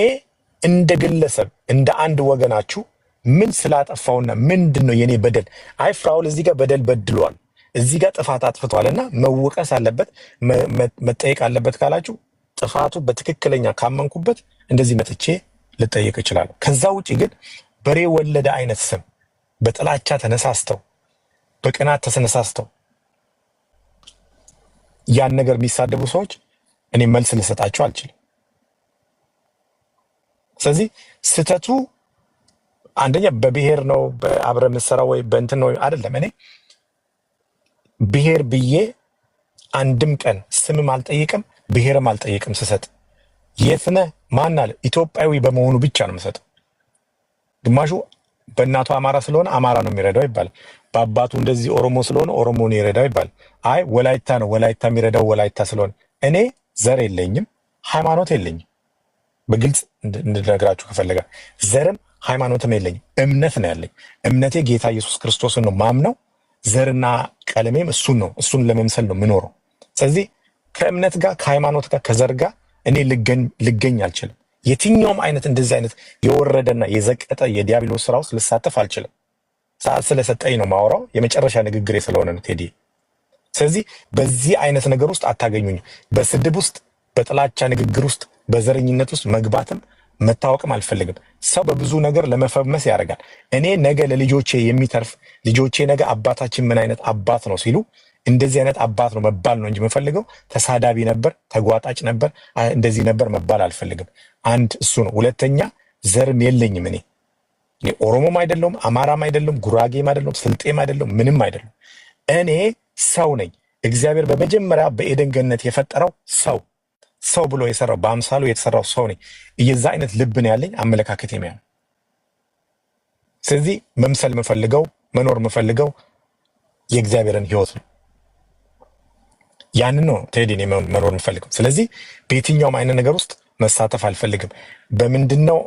እንደ ግለሰብ እንደ አንድ ወገናችሁ ምን ስላጠፋውና ምንድን ነው የኔ በደል? አይ ፍራውል እዚህ ጋር በደል በድሏል፣ እዚህ ጋር ጥፋት አጥፍቷልና መወቀስ አለበት መጠየቅ አለበት ካላችሁ ጥፋቱ በትክክለኛ ካመንኩበት እንደዚህ መጥቼ ልጠየቅ እችላለሁ። ከዛ ውጪ ግን በሬ ወለደ አይነት ስም በጥላቻ ተነሳስተው በቅናት ተነሳስተው ያን ነገር የሚሳደቡ ሰዎች እኔ መልስ ልሰጣቸው አልችልም። ስለዚህ ስተቱ አንደኛ በብሔር ነው በአብረ ምሰራው ወይ በእንትን ነው አይደለም። እኔ ብሔር ብዬ አንድም ቀን ስምም አልጠይቅም ብሔርም አልጠይቅም። ስሰጥ የትነ ማን አለ ኢትዮጵያዊ በመሆኑ ብቻ ነው የምሰጠው። ግማሹ በእናቱ አማራ ስለሆነ አማራ ነው የሚረዳው ይባላል። በአባቱ እንደዚህ ኦሮሞ ስለሆነ ኦሮሞ ነው የሚረዳው ይባላል። አይ ወላይታ ነው ወላይታ የሚረዳው ወላይታ ስለሆነ። እኔ ዘር የለኝም ሃይማኖት የለኝም። በግልጽ እንድነግራችሁ ከፈለጋ ዘርም ሃይማኖትም የለኝም፣ እምነት ነው ያለኝ። እምነቴ ጌታ ኢየሱስ ክርስቶስን ነው ማምነው። ዘርና ቀለሜም እሱን ነው፣ እሱን ለመምሰል ነው የምኖረው። ስለዚህ ከእምነት ጋር ከሃይማኖት ጋር ከዘር ጋር እኔ ልገኝ አልችልም። የትኛውም አይነት እንደዚህ አይነት የወረደና የዘቀጠ የዲያብሎስ ስራ ውስጥ ልሳተፍ አልችልም። ሰዓት ስለሰጠኝ ነው ማወራው፣ የመጨረሻ ንግግሬ ስለሆነ ነው ቴዲ። ስለዚህ በዚህ አይነት ነገር ውስጥ አታገኙኝ። በስድብ ውስጥ፣ በጥላቻ ንግግር ውስጥ፣ በዘረኝነት ውስጥ መግባትም መታወቅም አልፈልግም። ሰው በብዙ ነገር ለመፈመስ ያደርጋል። እኔ ነገ ለልጆቼ የሚተርፍ ልጆቼ ነገ አባታችን ምን አይነት አባት ነው ሲሉ እንደዚህ አይነት አባት ነው መባል ነው እንጂ የምፈልገው ተሳዳቢ ነበር፣ ተጓጣጭ ነበር፣ እንደዚህ ነበር መባል አልፈልግም። አንድ እሱ ነው። ሁለተኛ ዘርም የለኝም። እኔ ኦሮሞም አይደለሁም፣ አማራም አይደለሁም፣ ጉራጌም አይደለሁም፣ ስልጤም አይደለሁም፣ ምንም አይደለሁም። እኔ ሰው ነኝ። እግዚአብሔር በመጀመሪያ በኤደን ገነት የፈጠረው ሰው ብሎ የሰራው በአምሳሉ የተሰራው ሰው ነኝ። የዛ አይነት ልብ ነው ያለኝ፣ አመለካከት የሚያ ነው። ስለዚህ መምሰል የምፈልገው መኖር የምፈልገው የእግዚአብሔርን ሕይወት ነው። ያንን ነው ቴዲ እኔ መኖር የምፈልገው። ስለዚህ በየትኛውም አይነት ነገር ውስጥ መሳተፍ አልፈልግም። በምንድነው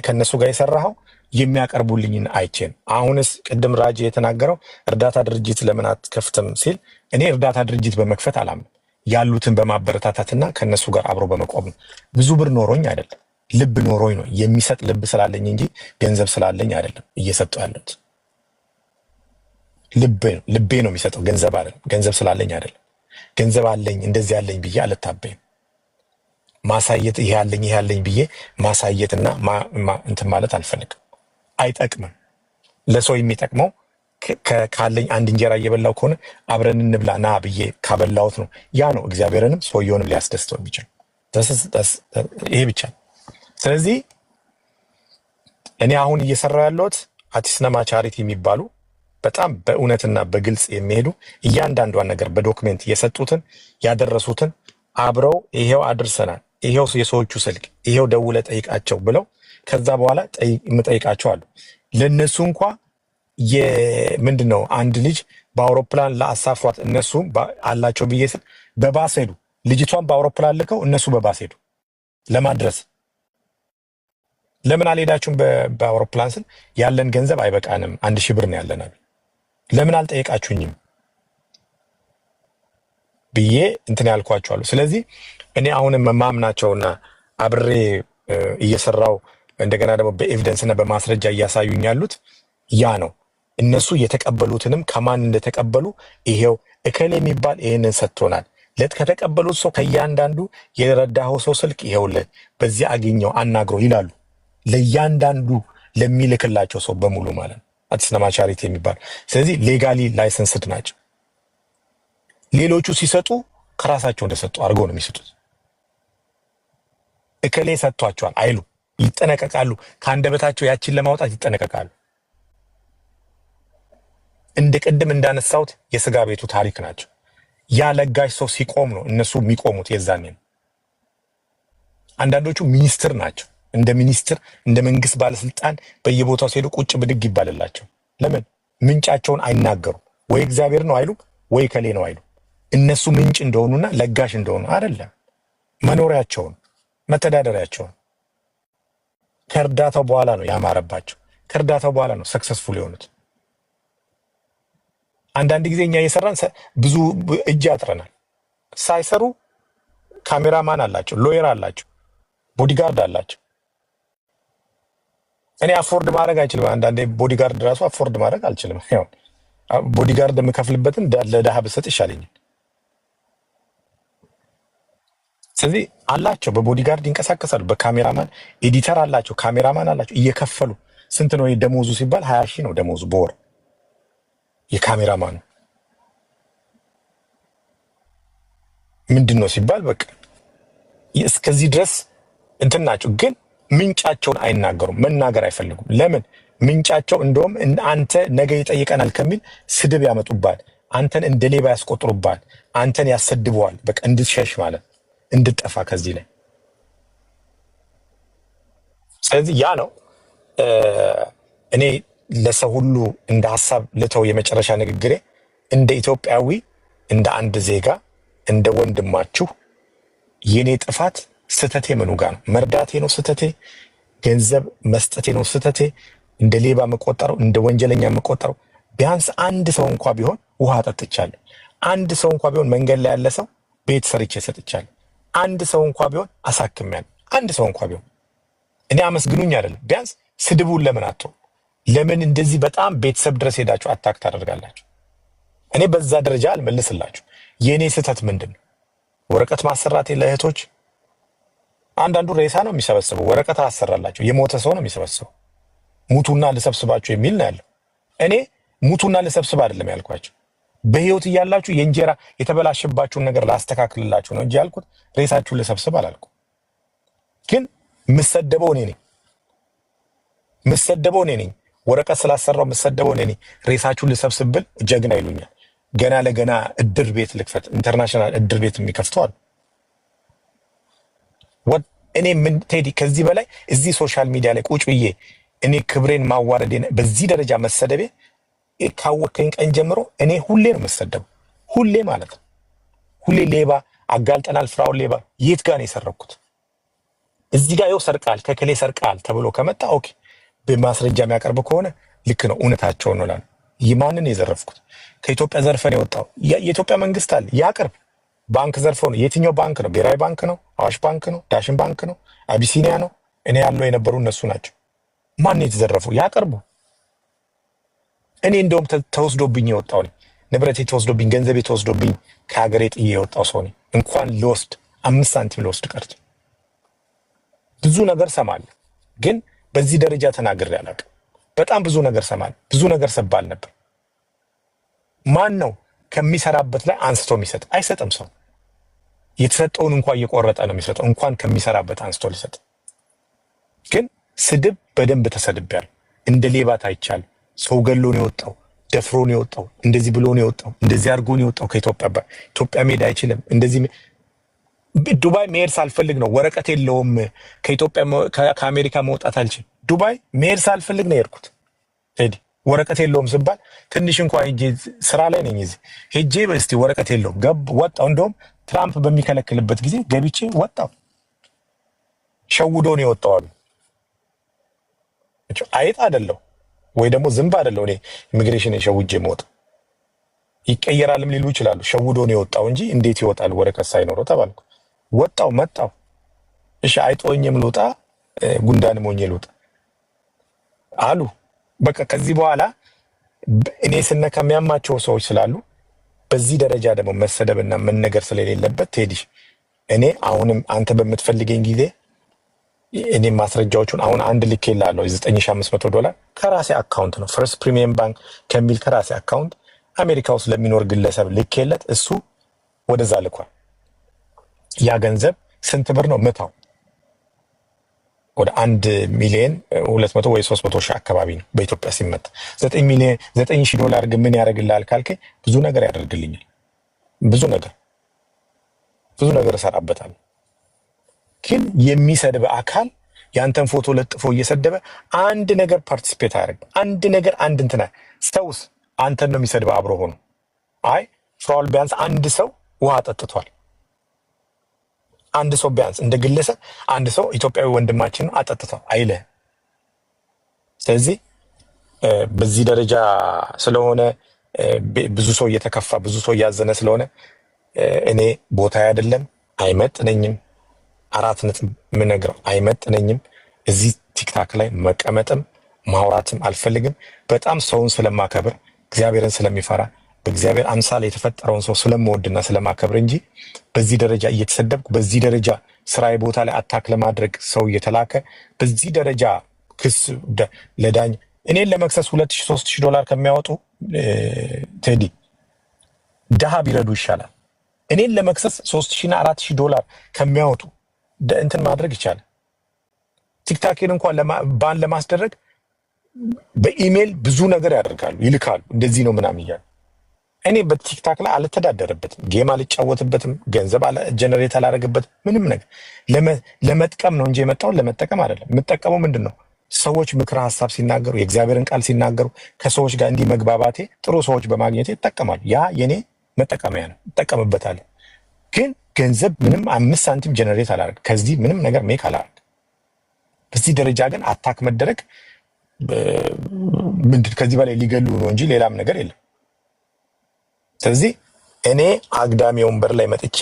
ከነሱ ጋር የሰራኸው? የሚያቀርቡልኝን አይቼን። አሁንስ ቅድም ራጅ የተናገረው እርዳታ ድርጅት ለምን አትከፍትም ሲል እኔ እርዳታ ድርጅት በመክፈት አላምንም። ያሉትን በማበረታታትና ከነሱ ጋር አብሮ በመቆም ነው። ብዙ ብር ኖሮኝ አይደለም፣ ልብ ኖሮኝ ነው። የሚሰጥ ልብ ስላለኝ እንጂ ገንዘብ ስላለኝ አይደለም እየሰጠው ያለሁት። ልቤ ነው የሚሰጠው፣ ገንዘብ አይደለም። ገንዘብ ስላለኝ አይደለም። ገንዘብ አለኝ እንደዚህ ያለኝ ብዬ አልታበይም። ማሳየት ይሄ ያለኝ ብዬ ማሳየትና እንትን ማለት አልፈልግም። አይጠቅምም። ለሰው የሚጠቅመው ካለኝ አንድ እንጀራ እየበላው ከሆነ አብረን እንብላ ና ብዬ ካበላሁት ነው። ያ ነው እግዚአብሔርንም ሰውየውንም ሊያስደስተው የሚችል። ይሄ ብቻ። ስለዚህ እኔ አሁን እየሰራው ያለሁት አቲስነማ ቻሪቲ የሚባሉ በጣም በእውነትና በግልጽ የሚሄዱ እያንዳንዷን ነገር በዶክሜንት የሰጡትን ያደረሱትን አብረው ይሄው አድርሰናል፣ ይሄው የሰዎቹ ስልክ፣ ይሄው ደውለ ጠይቃቸው ብለው ከዛ በኋላ የምጠይቃቸው አሉ። ለነሱ እንኳ ምንድነው አንድ ልጅ በአውሮፕላን ለአሳፍሯት እነሱ አላቸው ብዬ ስል በባስ ሄዱ። ልጅቷን በአውሮፕላን ልከው እነሱ በባስ ሄዱ ለማድረስ። ለምን አልሄዳችሁም በአውሮፕላን ስል ያለን ገንዘብ አይበቃንም፣ 1000 ብር ነው ያለናል። ለምን አልጠየቃችሁኝም ብዬ እንትን ያልኳቸዋለሁ። ስለዚህ እኔ አሁንም ማምናቸውና አብሬ እየሰራው እንደገና ደግሞ በኤቪደንስና በማስረጃ እያሳዩኝ ያሉት ያ ነው። እነሱ የተቀበሉትንም ከማን እንደተቀበሉ ይሄው እከሌ የሚባል ይህንን ሰጥቶናል። ከተቀበሉት ሰው ከእያንዳንዱ የረዳኸው ሰው ስልክ ይሄውልህ በዚህ አገኘው አናግረው ይላሉ። ለእያንዳንዱ ለሚልክላቸው ሰው በሙሉ ማለት ነው አቲስነማ ቻሪቲ የሚባል። ስለዚህ ሌጋሊ ላይሰንስድ ናቸው። ሌሎቹ ሲሰጡ ከራሳቸው እንደሰጡ አድርገው ነው የሚሰጡት። እከሌ ሰጥቷቸዋል አይሉ፣ ይጠነቀቃሉ። ከአንደበታቸው ያችን ለማውጣት ይጠነቀቃሉ። እንደ ቅድም እንዳነሳሁት የስጋ ቤቱ ታሪክ ናቸው። ያ ለጋሽ ሰው ሲቆም ነው እነሱ የሚቆሙት። የዛኔ ነው። አንዳንዶቹ ሚኒስትር ናቸው። እንደ ሚኒስትር እንደ መንግስት ባለስልጣን በየቦታው ሲሄዱ ቁጭ ብድግ ይባልላቸው። ለምን? ምንጫቸውን አይናገሩም። ወይ እግዚአብሔር ነው አይሉ፣ ወይ ከሌ ነው አይሉ። እነሱ ምንጭ እንደሆኑና ለጋሽ እንደሆኑ አይደለም፣ መኖሪያቸውን መተዳደሪያቸውን። ከእርዳታው በኋላ ነው ያማረባቸው። ከእርዳታው በኋላ ነው ሰክሰስፉል የሆኑት። አንዳንድ ጊዜ እኛ እየሰራን ብዙ እጅ ያጥረናል። ሳይሰሩ ካሜራማን አላቸው፣ ሎየር አላቸው፣ ቦዲጋርድ አላቸው። እኔ አፎርድ ማድረግ አይችልም። አንዳንዴ ቦዲጋርድ ራሱ አፎርድ ማድረግ አልችልም። ያው ቦዲጋርድ የምከፍልበትን ለድሃ ብሰጥ ይሻለኛል። ስለዚህ አላቸው፣ በቦዲጋርድ ይንቀሳቀሳሉ። በካሜራማን ኤዲተር አላቸው፣ ካሜራማን አላቸው እየከፈሉ። ስንት ነው ደሞዙ ሲባል 20 ሺህ ነው ደሞዙ በወር የካሜራማኑ። ምንድን ነው ሲባል በቃ እስከዚህ ድረስ እንትን ናቸው። ግን ምንጫቸውን አይናገሩም፣ መናገር አይፈልጉም። ለምን? ምንጫቸው እንደውም አንተ ነገ ይጠይቀናል ከሚል ስድብ ያመጡባል፣ አንተን እንደ ሌባ ያስቆጥሩባል፣ አንተን ያሰድበዋል። በቃ እንድትሸሽ ማለት እንድትጠፋ ከዚህ ላይ። ስለዚህ ያ ነው እኔ ለሰው ሁሉ እንደ ሀሳብ ልተው የመጨረሻ ንግግሬ። እንደ ኢትዮጵያዊ፣ እንደ አንድ ዜጋ፣ እንደ ወንድማችሁ የኔ ጥፋት ስተቴ ምኑ ጋር ነው? መርዳቴ ነው ስተቴ? ገንዘብ መስጠቴ ነው ስተቴ? እንደ ሌባ መቆጠረው፣ እንደ ወንጀለኛ መቆጠረው? ቢያንስ አንድ ሰው እንኳ ቢሆን ውሃ ጠጥቻለሁ። አንድ ሰው እንኳ ቢሆን መንገድ ላይ ያለ ሰው ቤት ሰርቼ ሰጥቻለሁ። አንድ ሰው እንኳ ቢሆን አሳክሜያለሁ። አንድ ሰው እንኳ ቢሆን እኔ አመስግኑኝ አይደለም። ቢያንስ ስድቡን ለምን አትተው? ለምን እንደዚህ በጣም ቤተሰብ ድረስ ሄዳችሁ አታክ ታደርጋላችሁ? እኔ በዛ ደረጃ አልመልስላችሁ። የእኔ ስህተት ምንድን ነው? ወረቀት ማሰራቴ ለእህቶች። አንዳንዱ ሬሳ ነው የሚሰበስበው፣ ወረቀት አሰራላቸው። የሞተ ሰው ነው የሚሰበስበው። ሙቱና ልሰብስባችሁ የሚል ነው ያለው። እኔ ሙቱና ልሰብስብ አይደለም ያልኳቸው። በህይወት እያላችሁ የእንጀራ የተበላሸባችሁን ነገር ላስተካክልላችሁ ነው እንጂ ያልኩት ሬሳችሁን ልሰብስብ አላልኩ። ግን ምሰደበው እኔ ነኝ። ምሰደበው እኔ ነኝ። ወረቀት ስላሰራው ምሰደበው እኔ ነኝ። ሬሳችሁን ልሰብስብ ብል ጀግና ይሉኛል። ገና ለገና እድር ቤት ልክፈት፣ ኢንተርናሽናል እድር ቤት የሚከፍቱ አሉ። እኔ ምን ቴዲ ከዚህ በላይ እዚህ ሶሻል ሚዲያ ላይ ቁጭ ብዬ እኔ ክብሬን ማዋረዴ በዚህ ደረጃ መሰደቤ ካወከኝ ቀን ጀምሮ እኔ ሁሌ ነው መሰደቡ። ሁሌ ማለት ነው። ሁሌ ሌባ አጋልጠናል፣ ፍራውን ሌባ። የት ጋር ነው የሰረኩት? እዚህ ጋር ይኸው ሰርቃል፣ ከከሌ ሰርቃል ተብሎ ከመጣ ኦኬ፣ በማስረጃ የሚያቀርብ ከሆነ ልክ ነው፣ እውነታቸውን ነው ላል። ማንን የዘረፍኩት? ከኢትዮጵያ ዘርፈን የወጣው የኢትዮጵያ መንግስት አለ፣ ያቅርብ። ባንክ ዘርፈው ነው። የትኛው ባንክ ነው? ብሔራዊ ባንክ ነው? አዋሽ ባንክ ነው? ዳሽን ባንክ ነው? አቢሲኒያ ነው? እኔ ያለው የነበሩ እነሱ ናቸው። ማን የተዘረፈው? ያቅርቡ። እኔ እንደውም ተወስዶብኝ የወጣው ነኝ። ንብረቴ ተወስዶብኝ፣ ገንዘቤ ተወስዶብኝ ከሀገሬ ጥዬ የወጣው ሰው ነኝ። እንኳን ልወስድ 5 ሳንቲም ልወስድ ቀርቶ ብዙ ነገር ሰማለሁ፣ ግን በዚህ ደረጃ ተናግሬ አላውቅም። በጣም ብዙ ነገር ሰማለሁ፣ ብዙ ነገር ሰባል ነበር። ማን ነው ከሚሰራበት ላይ አንስቶ የሚሰጥ? አይሰጥም። ሰው የተሰጠውን እንኳን እየቆረጠ ነው የሚሰጠው፣ እንኳን ከሚሰራበት አንስቶ ሊሰጥ። ግን ስድብ በደንብ ተሰድቤያለሁ። እንደ ሌባ ታይቻለሁ። ሰው ገሎ ነው የወጣው፣ ደፍሮ ነው የወጣው፣ እንደዚህ ብሎ ነው የወጣው፣ እንደዚህ አድርጎ ነው የወጣው ከኢትዮጵያ። ኢትዮጵያ መሄድ አይችልም። እንደዚህ ዱባይ መሄድ ሳልፈልግ ነው፣ ወረቀት የለውም። ከኢትዮጵያ ከአሜሪካ መውጣት አልችልም። ዱባይ መሄድ ሳልፈልግ ነው የሄድኩት። ሄዲ ወረቀት የለውም ስባል ትንሽ እንኳን ሄጄ ስራ ላይ ነኝ እዚህ ሄጄ እስቲ ወረቀት የለውም ወጣው። እንደውም ትራምፕ በሚከለክልበት ጊዜ ገብቼ ወጣው። ሸውዶ ነው የወጣው አሉ። አይጥ አይደለሁ ወይ ደግሞ ዝንብ አይደለሁ እኔ ኢሚግሬሽን የሸውጄ መውጣ። ይቀየራልም ሊሉ ይችላሉ። ሸውዶ ነው የወጣው እንጂ እንዴት ይወጣል ወረቀት ሳይኖረው ተባልኩ። ወጣው መጣው። እሺ አይጦኝም ልውጣ ጉንዳንም ሆኜ ልውጣ አሉ። በቃ ከዚህ በኋላ እኔ ስነካ የሚያማቸው ሰዎች ስላሉ በዚህ ደረጃ ደግሞ መሰደብና መነገር ስለሌለበት ቴዲሽ እኔ አሁንም አንተ በምትፈልገኝ ጊዜ እኔ ማስረጃዎቹን አሁን አንድ ልኬልሃለሁ። $9500 ከራሴ አካውንት ነው፣ ፈርስት ፕሪሚየም ባንክ ከሚል ከራሴ አካውንት አሜሪካ ውስጥ ለሚኖር ግለሰብ ልኬለት እሱ ወደዛ ልኳል። ያ ገንዘብ ስንት ብር ነው? ምታው ወደ 1,200,000 ወይ 300,000 አካባቢ ነው በኢትዮጵያ ሲመታ። $9,000 ግን ምን ያደርግልሃል ካልከኝ ብዙ ነገር ያደርግልኛል። ብዙ ነገር እሰራበታለሁ። ግን የሚሰድብ አካል ያንተን ፎቶ ለጥፎ እየሰደበ አንድ ነገር ፓርቲሲፔት አያደርግም። አንድ ነገር እንትና ሰውስ አንተን ነው የሚሰድበው አብሮ ሆኖ። አይ ፍራውል ቢያንስ አንድ ሰው ውሃ ጠጥቷል። አንድ ሰው ቢያንስ እንደ ግለሰብ አንድ ሰው ኢትዮጵያዊ ወንድማችን ነው አጠጥቷል አይልህ። ስለዚህ በዚህ ደረጃ ስለሆነ ብዙ ሰው እየተከፋ ብዙ ሰው እያዘነ ስለሆነ እኔ ቦታ አይደለም፣ አይመጥነኝም። 4 ነጥብ የምነግረው አይመጥነኝም። እዚህ ቲክታክ ላይ መቀመጥም ማውራትም አልፈልግም። በጣም ሰውን ስለማከብር እግዚአብሔርን ስለሚፈራ በእግዚአብሔር አምሳል የተፈጠረውን ሰው ስለምወድና ስለማከብር እንጂ በዚህ ደረጃ እየተሰደብኩ በዚህ ደረጃ ስራዬ ቦታ ላይ አታክ ለማድረግ ሰው እየተላከ በዚህ ደረጃ ክስ ለዳኝ እኔን ለመክሰስ $2,000-3,000 ከሚያወጡ ቴዲ ድሃ ቢረዱ ይሻላል። እኔን ለመክሰስ $3,000 እና $4,000 ከሚያወጡ እንትን ማድረግ ይቻላል። ቲክታኬን እንኳን ባን ለማስደረግ በኢሜል ብዙ ነገር ያደርጋሉ፣ ይልካሉ። እንደዚህ ነው ምናምን እያሉ እኔ በቲክታክ ላይ አልተዳደረበትም፣ ጌም አልጫወትበትም፣ ገንዘብ ጀነሬት አላደረግበትም። ምንም ነገር ለመጥቀም ነው እንጂ የመጣውን ለመጠቀም አይደለም። የምጠቀመው ምንድን ነው? ሰዎች ምክረ ሀሳብ ሲናገሩ፣ የእግዚአብሔርን ቃል ሲናገሩ ከሰዎች ጋር እንዲህ መግባባቴ ጥሩ ሰዎች በማግኘቴ ይጠቀማሉ። ያ የኔ መጠቀሚያ ነው፣ እጠቀምበታለሁ። ግን ገንዘብ ምንም 5 ሳንቲም ጀነሬት አላደርግ፣ ከዚህ ምንም ነገር ሜክ አላደርግ። በዚህ ደረጃ ግን አታክ መደረግ ምንድን ከዚህ በላይ ሊገሉ ነው እንጂ ሌላም ነገር የለም። ስለዚህ እኔ አግዳሚ ወንበር ላይ መጥቼ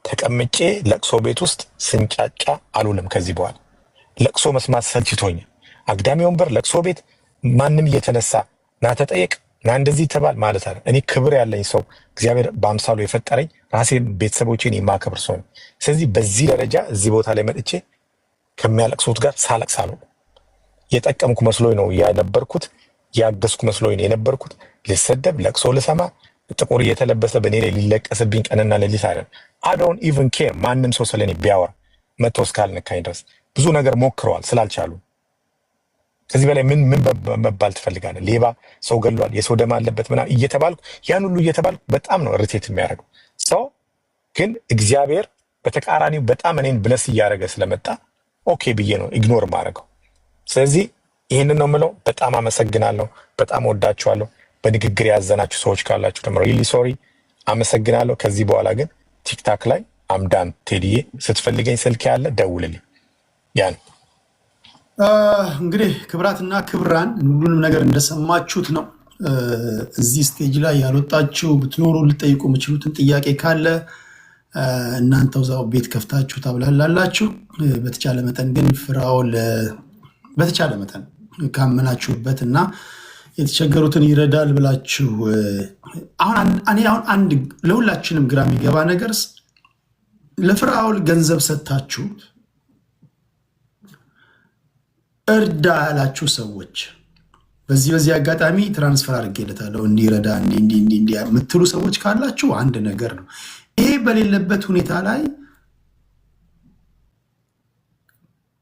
ተቀምጬ ለቅሶ ቤት ውስጥ ስንጫጫ አልውልም። ከዚህ በኋላ ለቅሶ መስማት ሰልችቶኛል። አግዳሚ ወንበር፣ ለቅሶ ቤት ማንም እየተነሳ ና ተጠየቅ ና እንደዚህ ተባል ማለት አለ። እኔ ክብር ያለኝ ሰው እግዚአብሔር በአምሳሉ የፈጠረኝ ራሴን ቤተሰቦቼን የማከብር ሰው ነኝ። ስለዚህ በዚህ ደረጃ እዚህ ቦታ ላይ መጥቼ ከሚያለቅሱት ጋር ሳለቅስ አልውልም። የጠቀምኩ መስሎኝ ነው የነበርኩት፣ ያገዝኩ መስሎኝ ነው የነበርኩት። ልሰደብ፣ ለቅሶ ልሰማ፣ ጥቁር እየተለበሰ በእኔ ላይ ሊለቀስብኝ ቀንና ሌሊት አይደለም። አይ ዶንት ኢቭን ኬር ማንም ሰው ስለኔ ቢያወራ መጥቶ እስካልነካኝ ድረስ። ብዙ ነገር ሞክረዋል ስላልቻሉ። ከዚህ በላይ ምን መባል ትፈልጋለህ? ሌባ፣ ሰው ገሏል፣ የሰው ደም አለበት ምናምን እየተባልኩ ያን ሁሉ እየተባልኩ በጣም ነው ርቴት የሚያደርገው ሰው። ግን እግዚአብሔር በተቃራኒው በጣም እኔን ብለስ እያደረገ ስለመጣ ኦኬ ብዬ ነው ኢግኖር ማድረገው። ስለዚህ ይህንን ነው የምለው። በጣም አመሰግናለሁ። በጣም ወዳችኋለሁ። በንግግር ያዘናችሁ ሰዎች ካላችሁ ደግሞ ሪሊ ሶሪ፣ አመሰግናለሁ። ከዚህ በኋላ ግን ቲክታክ ላይ አምዳን ቴዲዬ፣ ስትፈልገኝ ስልክ ያለ ደውልልኝ። ያን እንግዲህ ክብራትና ክብራን ሁሉንም ነገር እንደሰማችሁት ነው። እዚህ ስቴጅ ላይ ያልወጣችሁ ብትኖሩ ልጠይቁ የምችሉትን ጥያቄ ካለ እናንተው እዛው ቤት ከፍታችሁ ታብላላላችሁ። በተቻለ መጠን ግን ፍራኦል በተቻለ መጠን ካመናችሁበት እና የተቸገሩትን ይረዳል ብላችሁ አሁን አንድ ለሁላችንም ግራ የሚገባ ነገር ለፍራኦል ገንዘብ ሰጥታችሁ እርዳ ያላችሁ ሰዎች በዚህ አጋጣሚ ትራንስፈር አድርጌለታለሁ እንዲረዳ እንዲ የምትሉ ሰዎች ካላችሁ አንድ ነገር ነው። ይሄ በሌለበት ሁኔታ ላይ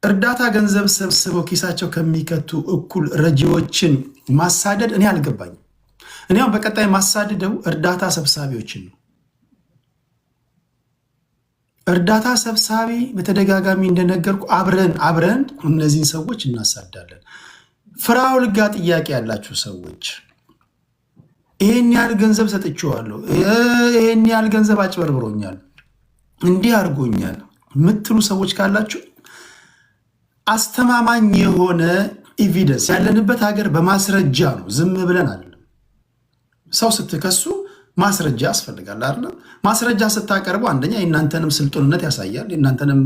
እርዳታ ገንዘብ ሰብስበው ኪሳቸው ከሚከቱ እኩል ረጂዎችን ማሳደድ እኔ አልገባኝም። እኔ አሁን በቀጣይ ማሳደደው እርዳታ ሰብሳቢዎችን ነው። እርዳታ ሰብሳቢ በተደጋጋሚ እንደነገርኩ አብረን እነዚህን ሰዎች እናሳዳለን። ፍራኦል ጋር ጥያቄ ያላችሁ ሰዎች ይሄን ያህል ገንዘብ ሰጥቼዋለሁ፣ ይሄን ያህል ገንዘብ አጭበርብሮኛል፣ እንዲህ አድርጎኛል የምትሉ ሰዎች ካላችሁ አስተማማኝ የሆነ ኤቪደንስ ያለንበት ሀገር በማስረጃ ነው፣ ዝም ብለን አይደለም። ሰው ስትከሱ ማስረጃ ያስፈልጋል አይደለም? ማስረጃ ስታቀርቡ አንደኛ የእናንተንም ስልጡንነት ያሳያል፣ የእናንተንም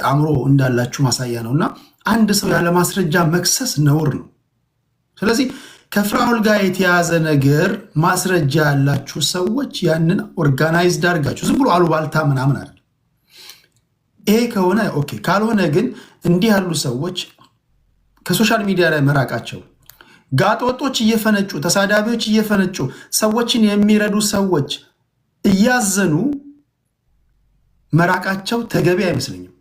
አእምሮ እንዳላችሁ ማሳያ ነው። እና አንድ ሰው ያለ ማስረጃ መክሰስ ነውር ነው። ስለዚህ ከፍራኦል ጋር የተያዘ ነገር ማስረጃ ያላችሁ ሰዎች ያንን ኦርጋናይዝድ አድርጋችሁ ዝም ብሎ አሉባልታ ምናምን አይደለም። ይሄ ከሆነ ኦኬ፣ ካልሆነ ግን እንዲህ ያሉ ሰዎች ከሶሻል ሚዲያ ላይ መራቃቸው፣ ጋጦጦች እየፈነጩ ተሳዳቢዎች እየፈነጩ ሰዎችን የሚረዱ ሰዎች እያዘኑ መራቃቸው ተገቢ አይመስለኝም።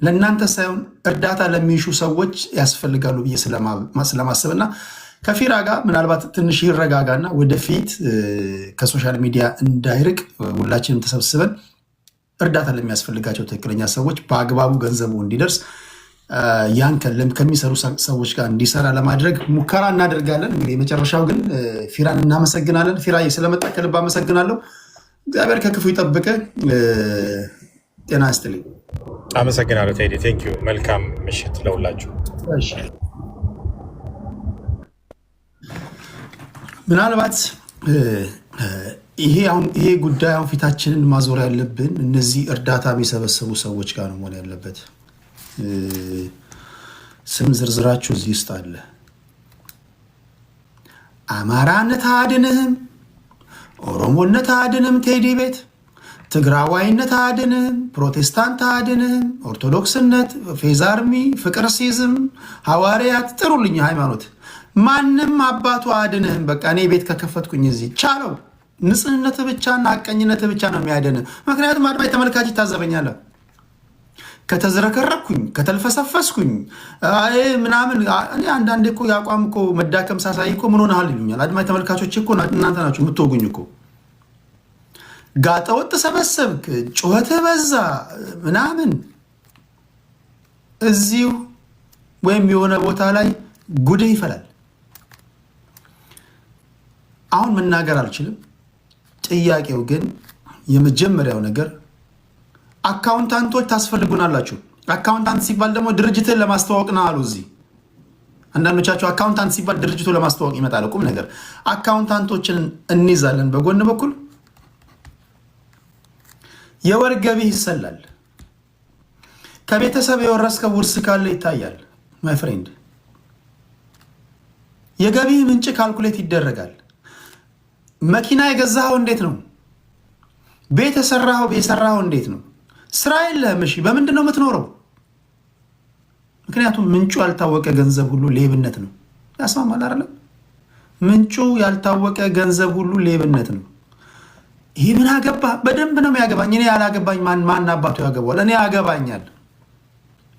ለእናንተ ሳይሆን እርዳታ ለሚሹ ሰዎች ያስፈልጋሉ ብዬ ስለማሰብና ከፊራ ጋር ምናልባት ትንሽ ይረጋጋና ወደፊት ከሶሻል ሚዲያ እንዳይርቅ ሁላችንም ተሰብስበን እርዳታ ለሚያስፈልጋቸው ትክክለኛ ሰዎች በአግባቡ ገንዘቡ እንዲደርስ ያን ከሚሰሩ ሰዎች ጋር እንዲሰራ ለማድረግ ሙከራ እናደርጋለን። እንግዲህ የመጨረሻው ግን ፊራን እናመሰግናለን። ፊራ ስለመጣ ከልብ አመሰግናለሁ። እግዚአብሔር ከክፉ ይጠብቅ። ጤና ይስጥልኝ። አመሰግናለሁ ቴዲ። ቴንክ ዩ። መልካም ምሽት ለሁላችሁ። ምናልባት ይሄ ጉዳይ አሁን ፊታችንን ማዞር ያለብን እነዚህ እርዳታ የሚሰበሰቡ ሰዎች ጋር ነው መሆን ያለበት። ስም ዝርዝራችሁ እዚህ ውስጥ አለ። አማራነት አያድንህም፣ ኦሮሞነት አያድንህም፣ ቴዲ ቤት ትግራዋይነት አያድንህም፣ ፕሮቴስታንት አያድንህም፣ ኦርቶዶክስነት፣ ፌዝ አርሚ፣ ፍቅር ሲዝም፣ ሐዋርያት ጥሩልኝ ሃይማኖት ማንም አባቱ አያድንህም። በቃ እኔ ቤት ከከፈትኩኝ እዚህ ቻለው ንጽህነት ብቻና አቀኝነት ብቻ ነው የሚያድንህ። ምክንያቱም አድማጭ ተመልካች ይታዘበኛለህ። ከተዝረከረኩኝ ከተልፈሰፈስኩኝ ምናምን እኔ አንዳንዴ እኮ የአቋም እኮ መዳከም ሳሳይ እኮ ምን ሆነሃል ይሉኛል አድማጭ ተመልካቾች እኮ እናንተ ናችሁ የምትወጉኝ እኮ። ጋጠወጥ ሰበሰብክ፣ ጩኸትህ በዛ ምናምን እዚሁ ወይም የሆነ ቦታ ላይ ጉድህ ይፈላል። አሁን መናገር አልችልም። ጥያቄው ግን የመጀመሪያው ነገር አካውንታንቶች ታስፈልጉናላችሁ። አካውንታንት ሲባል ደግሞ ድርጅትን ለማስተዋወቅ ነው አሉ። እዚህ አንዳንዶቻችሁ አካውንታንት ሲባል ድርጅቱ ለማስተዋወቅ ይመጣል። ቁም ነገር አካውንታንቶችን እንይዛለን። በጎን በኩል የወር ገቢ ይሰላል። ከቤተሰብ የወረስከው ውርስ ካለ ይታያል። ማይ ፍሬንድ የገቢ ምንጭ ካልኩሌት ይደረጋል። መኪና የገዛኸው እንዴት ነው? ቤት የሰራኸው እንዴት ነው? ስራ የለህም። እሺ በምንድን ነው የምትኖረው? ምክንያቱም ምንጩ ያልታወቀ ገንዘብ ሁሉ ሌብነት ነው። ያስማማል አይደለም? ምንጩ ያልታወቀ ገንዘብ ሁሉ ሌብነት ነው። ይህ ምን አገባ? በደንብ ነው የሚያገባኝ። እኔ ያላገባኝ ማን አባቱ ያገባዋል? እኔ ያገባኛል።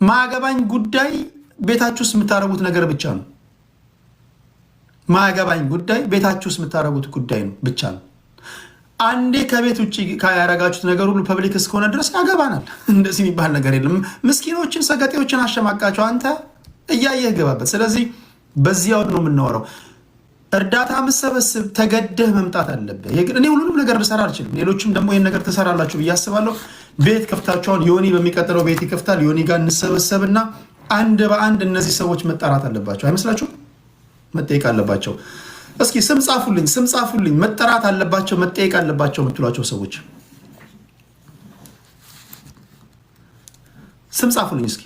ማገባኝ ጉዳይ ቤታችሁ ውስጥ የምታደርጉት ነገር ብቻ ነው። ማገባኝ ጉዳይ ቤታችሁ ውስጥ የምታደርጉት ጉዳይ ነው ብቻ ነው። አንዴ ከቤት ውጭ ያደረጋችሁት ነገር ሁሉ ፐብሊክ እስከሆነ ድረስ ያገባናል። እንደዚህ የሚባል ነገር የለም። ምስኪኖችን ሰገጤዎችን አሸማቃቸው አንተ እያየህ ገባበት። ስለዚህ በዚያው ነው የምናወራው። እርዳታ መሰበስብ ተገደህ መምጣት አለብህ። እኔ ሁሉንም ነገር ልሰራ አልችልም። ሌሎችም ደግሞ ይህን ነገር ትሰራላችሁ ብዬ አስባለሁ። ቤት ከፍታችኋል። ዮኒ በሚቀጥለው ቤት ይከፍታል። ዮኒ ጋር እንሰበሰብና አንድ በአንድ እነዚህ ሰዎች መጠራት አለባቸው። አይመስላችሁም? መጠየቅ አለባቸው። እስኪ ስም ጻፉልኝ። መጠራት አለባቸው፣ መጠየቅ አለባቸው የምትሏቸው ሰዎች ስም ጻፉልኝ እስኪ።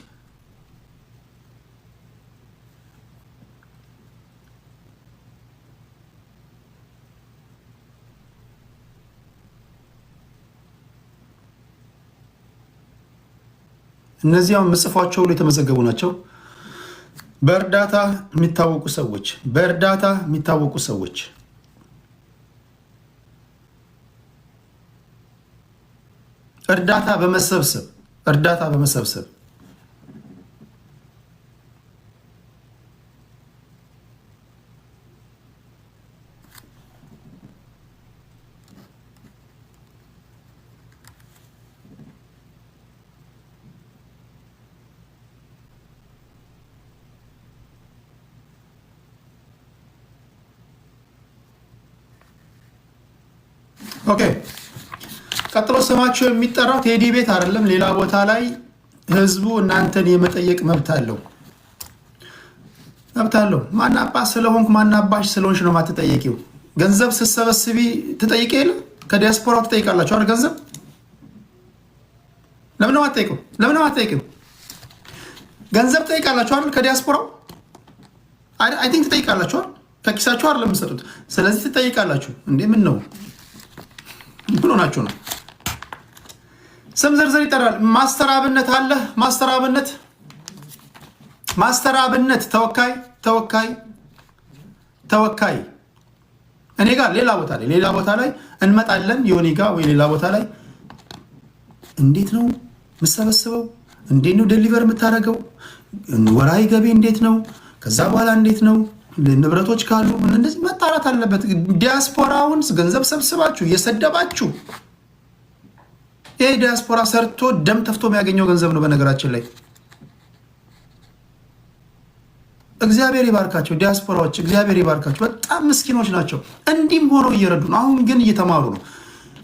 እነዚያም ምጽፏቸው ሁሉ የተመዘገቡ ናቸው። በእርዳታ የሚታወቁ ሰዎች እርዳታ በመሰብሰብ ኦኬ። ቀጥሎ ስማቸው የሚጠራው ቴዲ ቤት አይደለም፣ ሌላ ቦታ ላይ ህዝቡ እናንተን የመጠየቅ መብት አለው። ማናባሽ ስለሆንኩ ማናባሽ ስለሆንሽ ነው ማትጠየቂው። ገንዘብ ስትሰበስቢ ትጠይቂ የለ? ከዲያስፖራው ትጠይቃላችሁ አይደል? ገንዘብ ለምን አትጠይቂው? ገንዘብ ትጠይቃላችሁ አይደል? ከዲያስፖራው አይ ቲንክ ትጠይቃላችሁ አይደል? ከኪሳችሁ አይደል የምትሰጡት። ስለዚህ ትጠይቃላችሁ። እንዴ ምን ነው ምን ሆናችሁ ነው? ስም ዝርዝር ይጠራል። ማስተራብነት አለ። ማስተራብነት ተወካይ እኔ ጋር ሌላ ቦታ ላይ እንመጣለን። ዮኒ ጋር ወይ ሌላ ቦታ ላይ እንዴት ነው የምሰበስበው? እንዴት ነው ዴሊቨር የምታደርገው? ወራዊ ገቢ እንዴት ነው? ከዛ በኋላ እንዴት ነው ንብረቶች ካሉ እንደዚህ መጣራት አለበት። ዲያስፖራውን ገንዘብ ሰብስባችሁ እየሰደባችሁ ይሄ ዲያስፖራ ሰርቶ ደም ተፍቶ የሚያገኘው ገንዘብ ነው። በነገራችን ላይ እግዚአብሔር ይባርካቸው ዲያስፖራዎች፣ እግዚአብሔር ይባርካቸው። በጣም ምስኪኖች ናቸው። እንዲህም ሆነው እየረዱ ነው። አሁን ግን እየተማሩ ነው።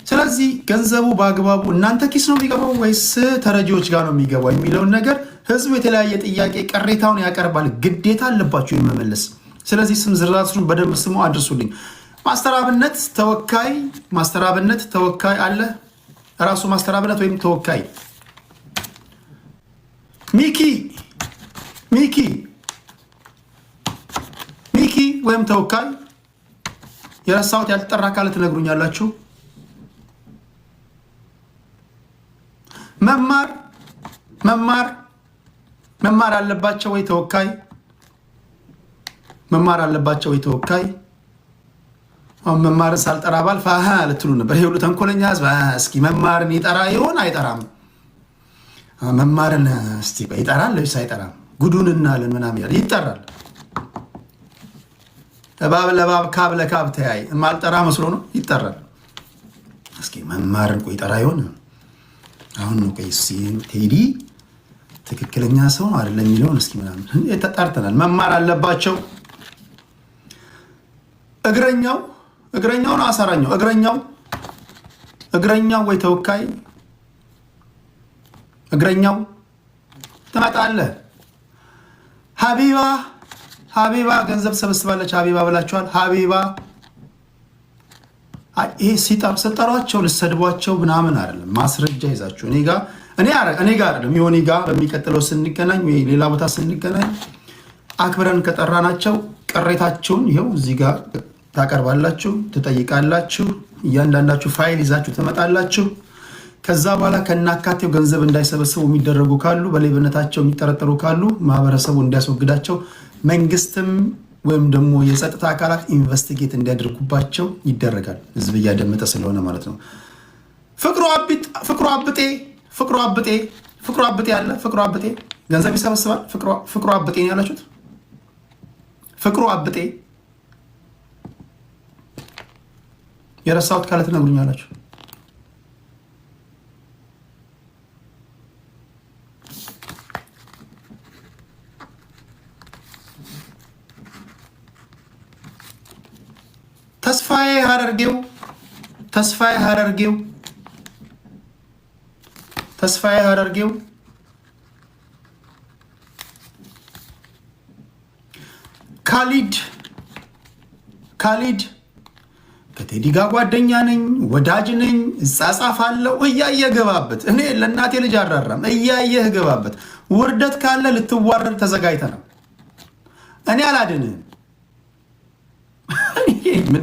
ስለዚህ ገንዘቡ በአግባቡ እናንተ ኪስ ነው የሚገባው ወይስ ተረጂዎች ጋር ነው የሚገባው የሚለውን ነገር ህዝቡ የተለያየ ጥያቄ ቅሬታውን ያቀርባል። ግዴታ አለባችሁ የመመለስ። ስለዚህ ስም ዝርዝራችሁን በደንብ ስሙ፣ አድርሱልኝ። ማስተራብነት ተወካይ አለ። ራሱ ማስተራብነት ወይም ተወካይ ሚኪ ወይም ተወካይ የረሳሁት ያልተጠራ ካለ ትነግሩኛላችሁ። መማር አለባቸው ወይ ተወካይ? መማር አለባቸው ወይ ተወካይ? አሁን መማርን ሳልጠራ ባልፍ ልትሉ ነበር። ይሄ ሁሉ ተንኮለኛ ህዝብ እስኪ መማርን ይጠራ ይሆን አይጠራም? መማርን እስቲ ይጠራል ወይስ አይጠራም? ጉዱን እናለን ምናምን ያለ ይጠራል። እባብ ለባብ ካብ ለካብ ተያይ ማልጠራ መስሎ ነው ይጠራል። እስኪ መማርን ቆይ ይጠራ ይሆን? አሁን ነው ቆይ ቴዲ ትክክለኛ ሰው አይደለም የሚለውን እስኪ ምናምን ተጣርተናል። መማር አለባቸው። እግረኛው ነው አሳራኛው? እግረኛው ወይ ተወካይ? እግረኛው ትመጣለህ። ሀቢባ ገንዘብ ሰበስባለች። ሀቢባ ብላችኋል። ሀቢባ ይሄ ስጠሯቸው ልሰድቧቸው ምናምን አይደለም። ማስረጃ ይዛችሁ እኔ ጋር አይደለም የሆነ ጋር በሚቀጥለው ስንገናኝ ወይ ሌላ ቦታ ስንገናኝ አክብረን ከጠራናቸው ቅሬታችሁን ይኸው እዚህ ጋር ታቀርባላችሁ፣ ትጠይቃላችሁ። እያንዳንዳችሁ ፋይል ይዛችሁ ትመጣላችሁ። ከዛ በኋላ ከናካቴው ገንዘብ እንዳይሰበስቡ የሚደረጉ ካሉ፣ በሌብነታቸው የሚጠረጠሩ ካሉ ማህበረሰቡ እንዲያስወግዳቸው መንግስትም ወይም ደግሞ የጸጥታ አካላት ኢንቨስቲጌት እንዲያደርጉባቸው ይደረጋል። ህዝብ እያደመጠ ስለሆነ ማለት ነው። ፍቅሩ አብጤ አለ። ፍቅሩ አብጤ ገንዘብ ይሰበስባል። ፍቅሩ አብጤ ነው ያላችሁት። ፍቅሩ አብጤ የረሳሁት ካለ ትነግሩኛላችሁ። ተስፋዬ ሀረርጌው ካሊድ ከቴዲ ጋር ጓደኛ ነኝ፣ ወዳጅ ነኝ፣ እጻጻፋለሁ። እያየህ ገባበት። እኔ ለእናቴ ልጅ አራራም። እያየህ ገባበት። ውርደት ካለ ልትዋረድ ተዘጋጅተናል። እኔ አላድንህም።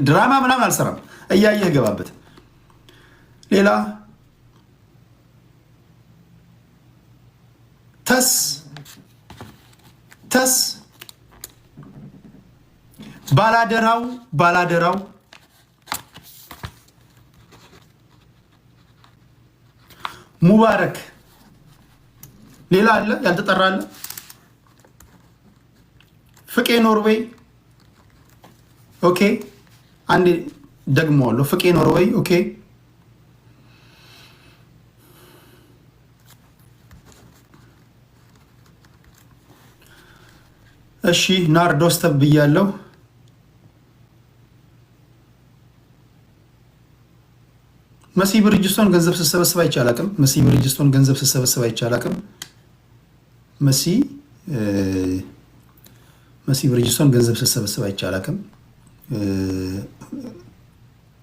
ድራማ ምናምን አልሰራም። እያየህ ገባበት። ሌላ ተስ ባላደራው ሙባረክ። ሌላ አለ ያልተጠራ አለ። ፍቄ ኖርዌይ። ኦኬ አንዴ ደግመዋለሁ። ፍቄ ኖርዌይ። ኦኬ እሺ ናርዶስ ተብያለሁ። መሲ ብርጅስቶን ገንዘብ ስሰበስብ አይቻላቅም። መሲ ብርጅስቶን ገንዘብ ስሰበስብ አይቻላቅም። መሲ ብርጅስቶን ገንዘብ ስሰበስብ አይቻላቅም።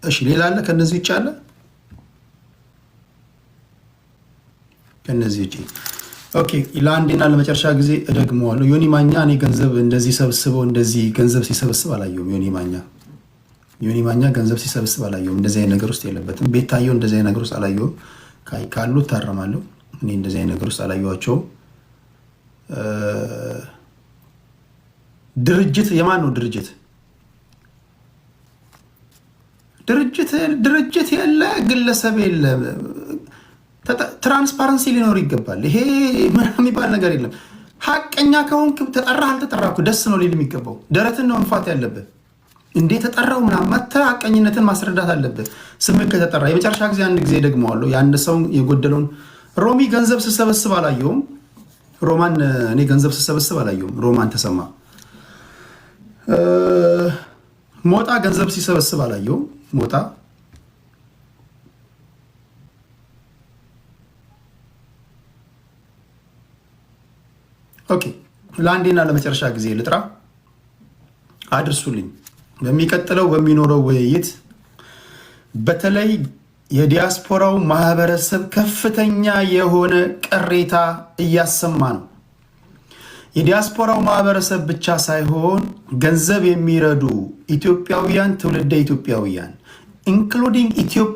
እሺ ሌላ አለ ከነዚህ ውጭ አለ? ከነዚህ ውጭ ኦኬ። ለአንዴና ለመጨረሻ ጊዜ እደግመዋለሁ። ዮኒ ማኛ እኔ ገንዘብ እንደዚህ ሰብስበው እንደዚህ ገንዘብ ሲሰበስብ አላየሁም። ዮኒ ማኛ ገንዘብ ሲሰበስብ አላየሁም። እንደዚህ አይነት ነገር ውስጥ የለበትም። ቤታየው እንደዚህ አይነት ነገር ውስጥ አላየሁም። ካሉ ታረማለሁ። እኔ እንደዚህ አይነት ነገር ውስጥ አላየኋቸውም። ድርጅት የማን ነው? ድርጅት የለ፣ ግለሰብ የለ። ትራንስፓረንሲ ሊኖር ይገባል። ይሄ ምናምን የሚባል ነገር የለም። ሀቀኛ ከሆንክ ተጠራህ አልተጠራህ ደስ ነው ሊል የሚገባው። ደረትን ነው እንፋት ያለብህ። እንዴት ተጠራው ምናምን መተህ ሀቀኝነትን ማስረዳት አለብህ። ስምህ ከተጠራ የመጨረሻ ጊዜ አንድ ጊዜ ደግመዋለሁ። የአንድ ሰው የጎደለውን ሮሚ ገንዘብ ስሰበስብ አላየሁም። ሮማን እኔ ገንዘብ ስሰበስብ አላየሁም። ሮማን ተሰማ ሞጣ ገንዘብ ሲሰበስብ አላየሁም። ሞጣ ኦኬ። ለአንዴና ለመጨረሻ ጊዜ ልጥራ፣ አድርሱልኝ። በሚቀጥለው በሚኖረው ውይይት በተለይ የዲያስፖራው ማህበረሰብ ከፍተኛ የሆነ ቅሬታ እያሰማ ነው። የዲያስፖራው ማህበረሰብ ብቻ ሳይሆን ገንዘብ የሚረዱ ኢትዮጵያውያን፣ ትውልደ ኢትዮጵያውያን ኢንክሉዲንግ ኢትዮጵያ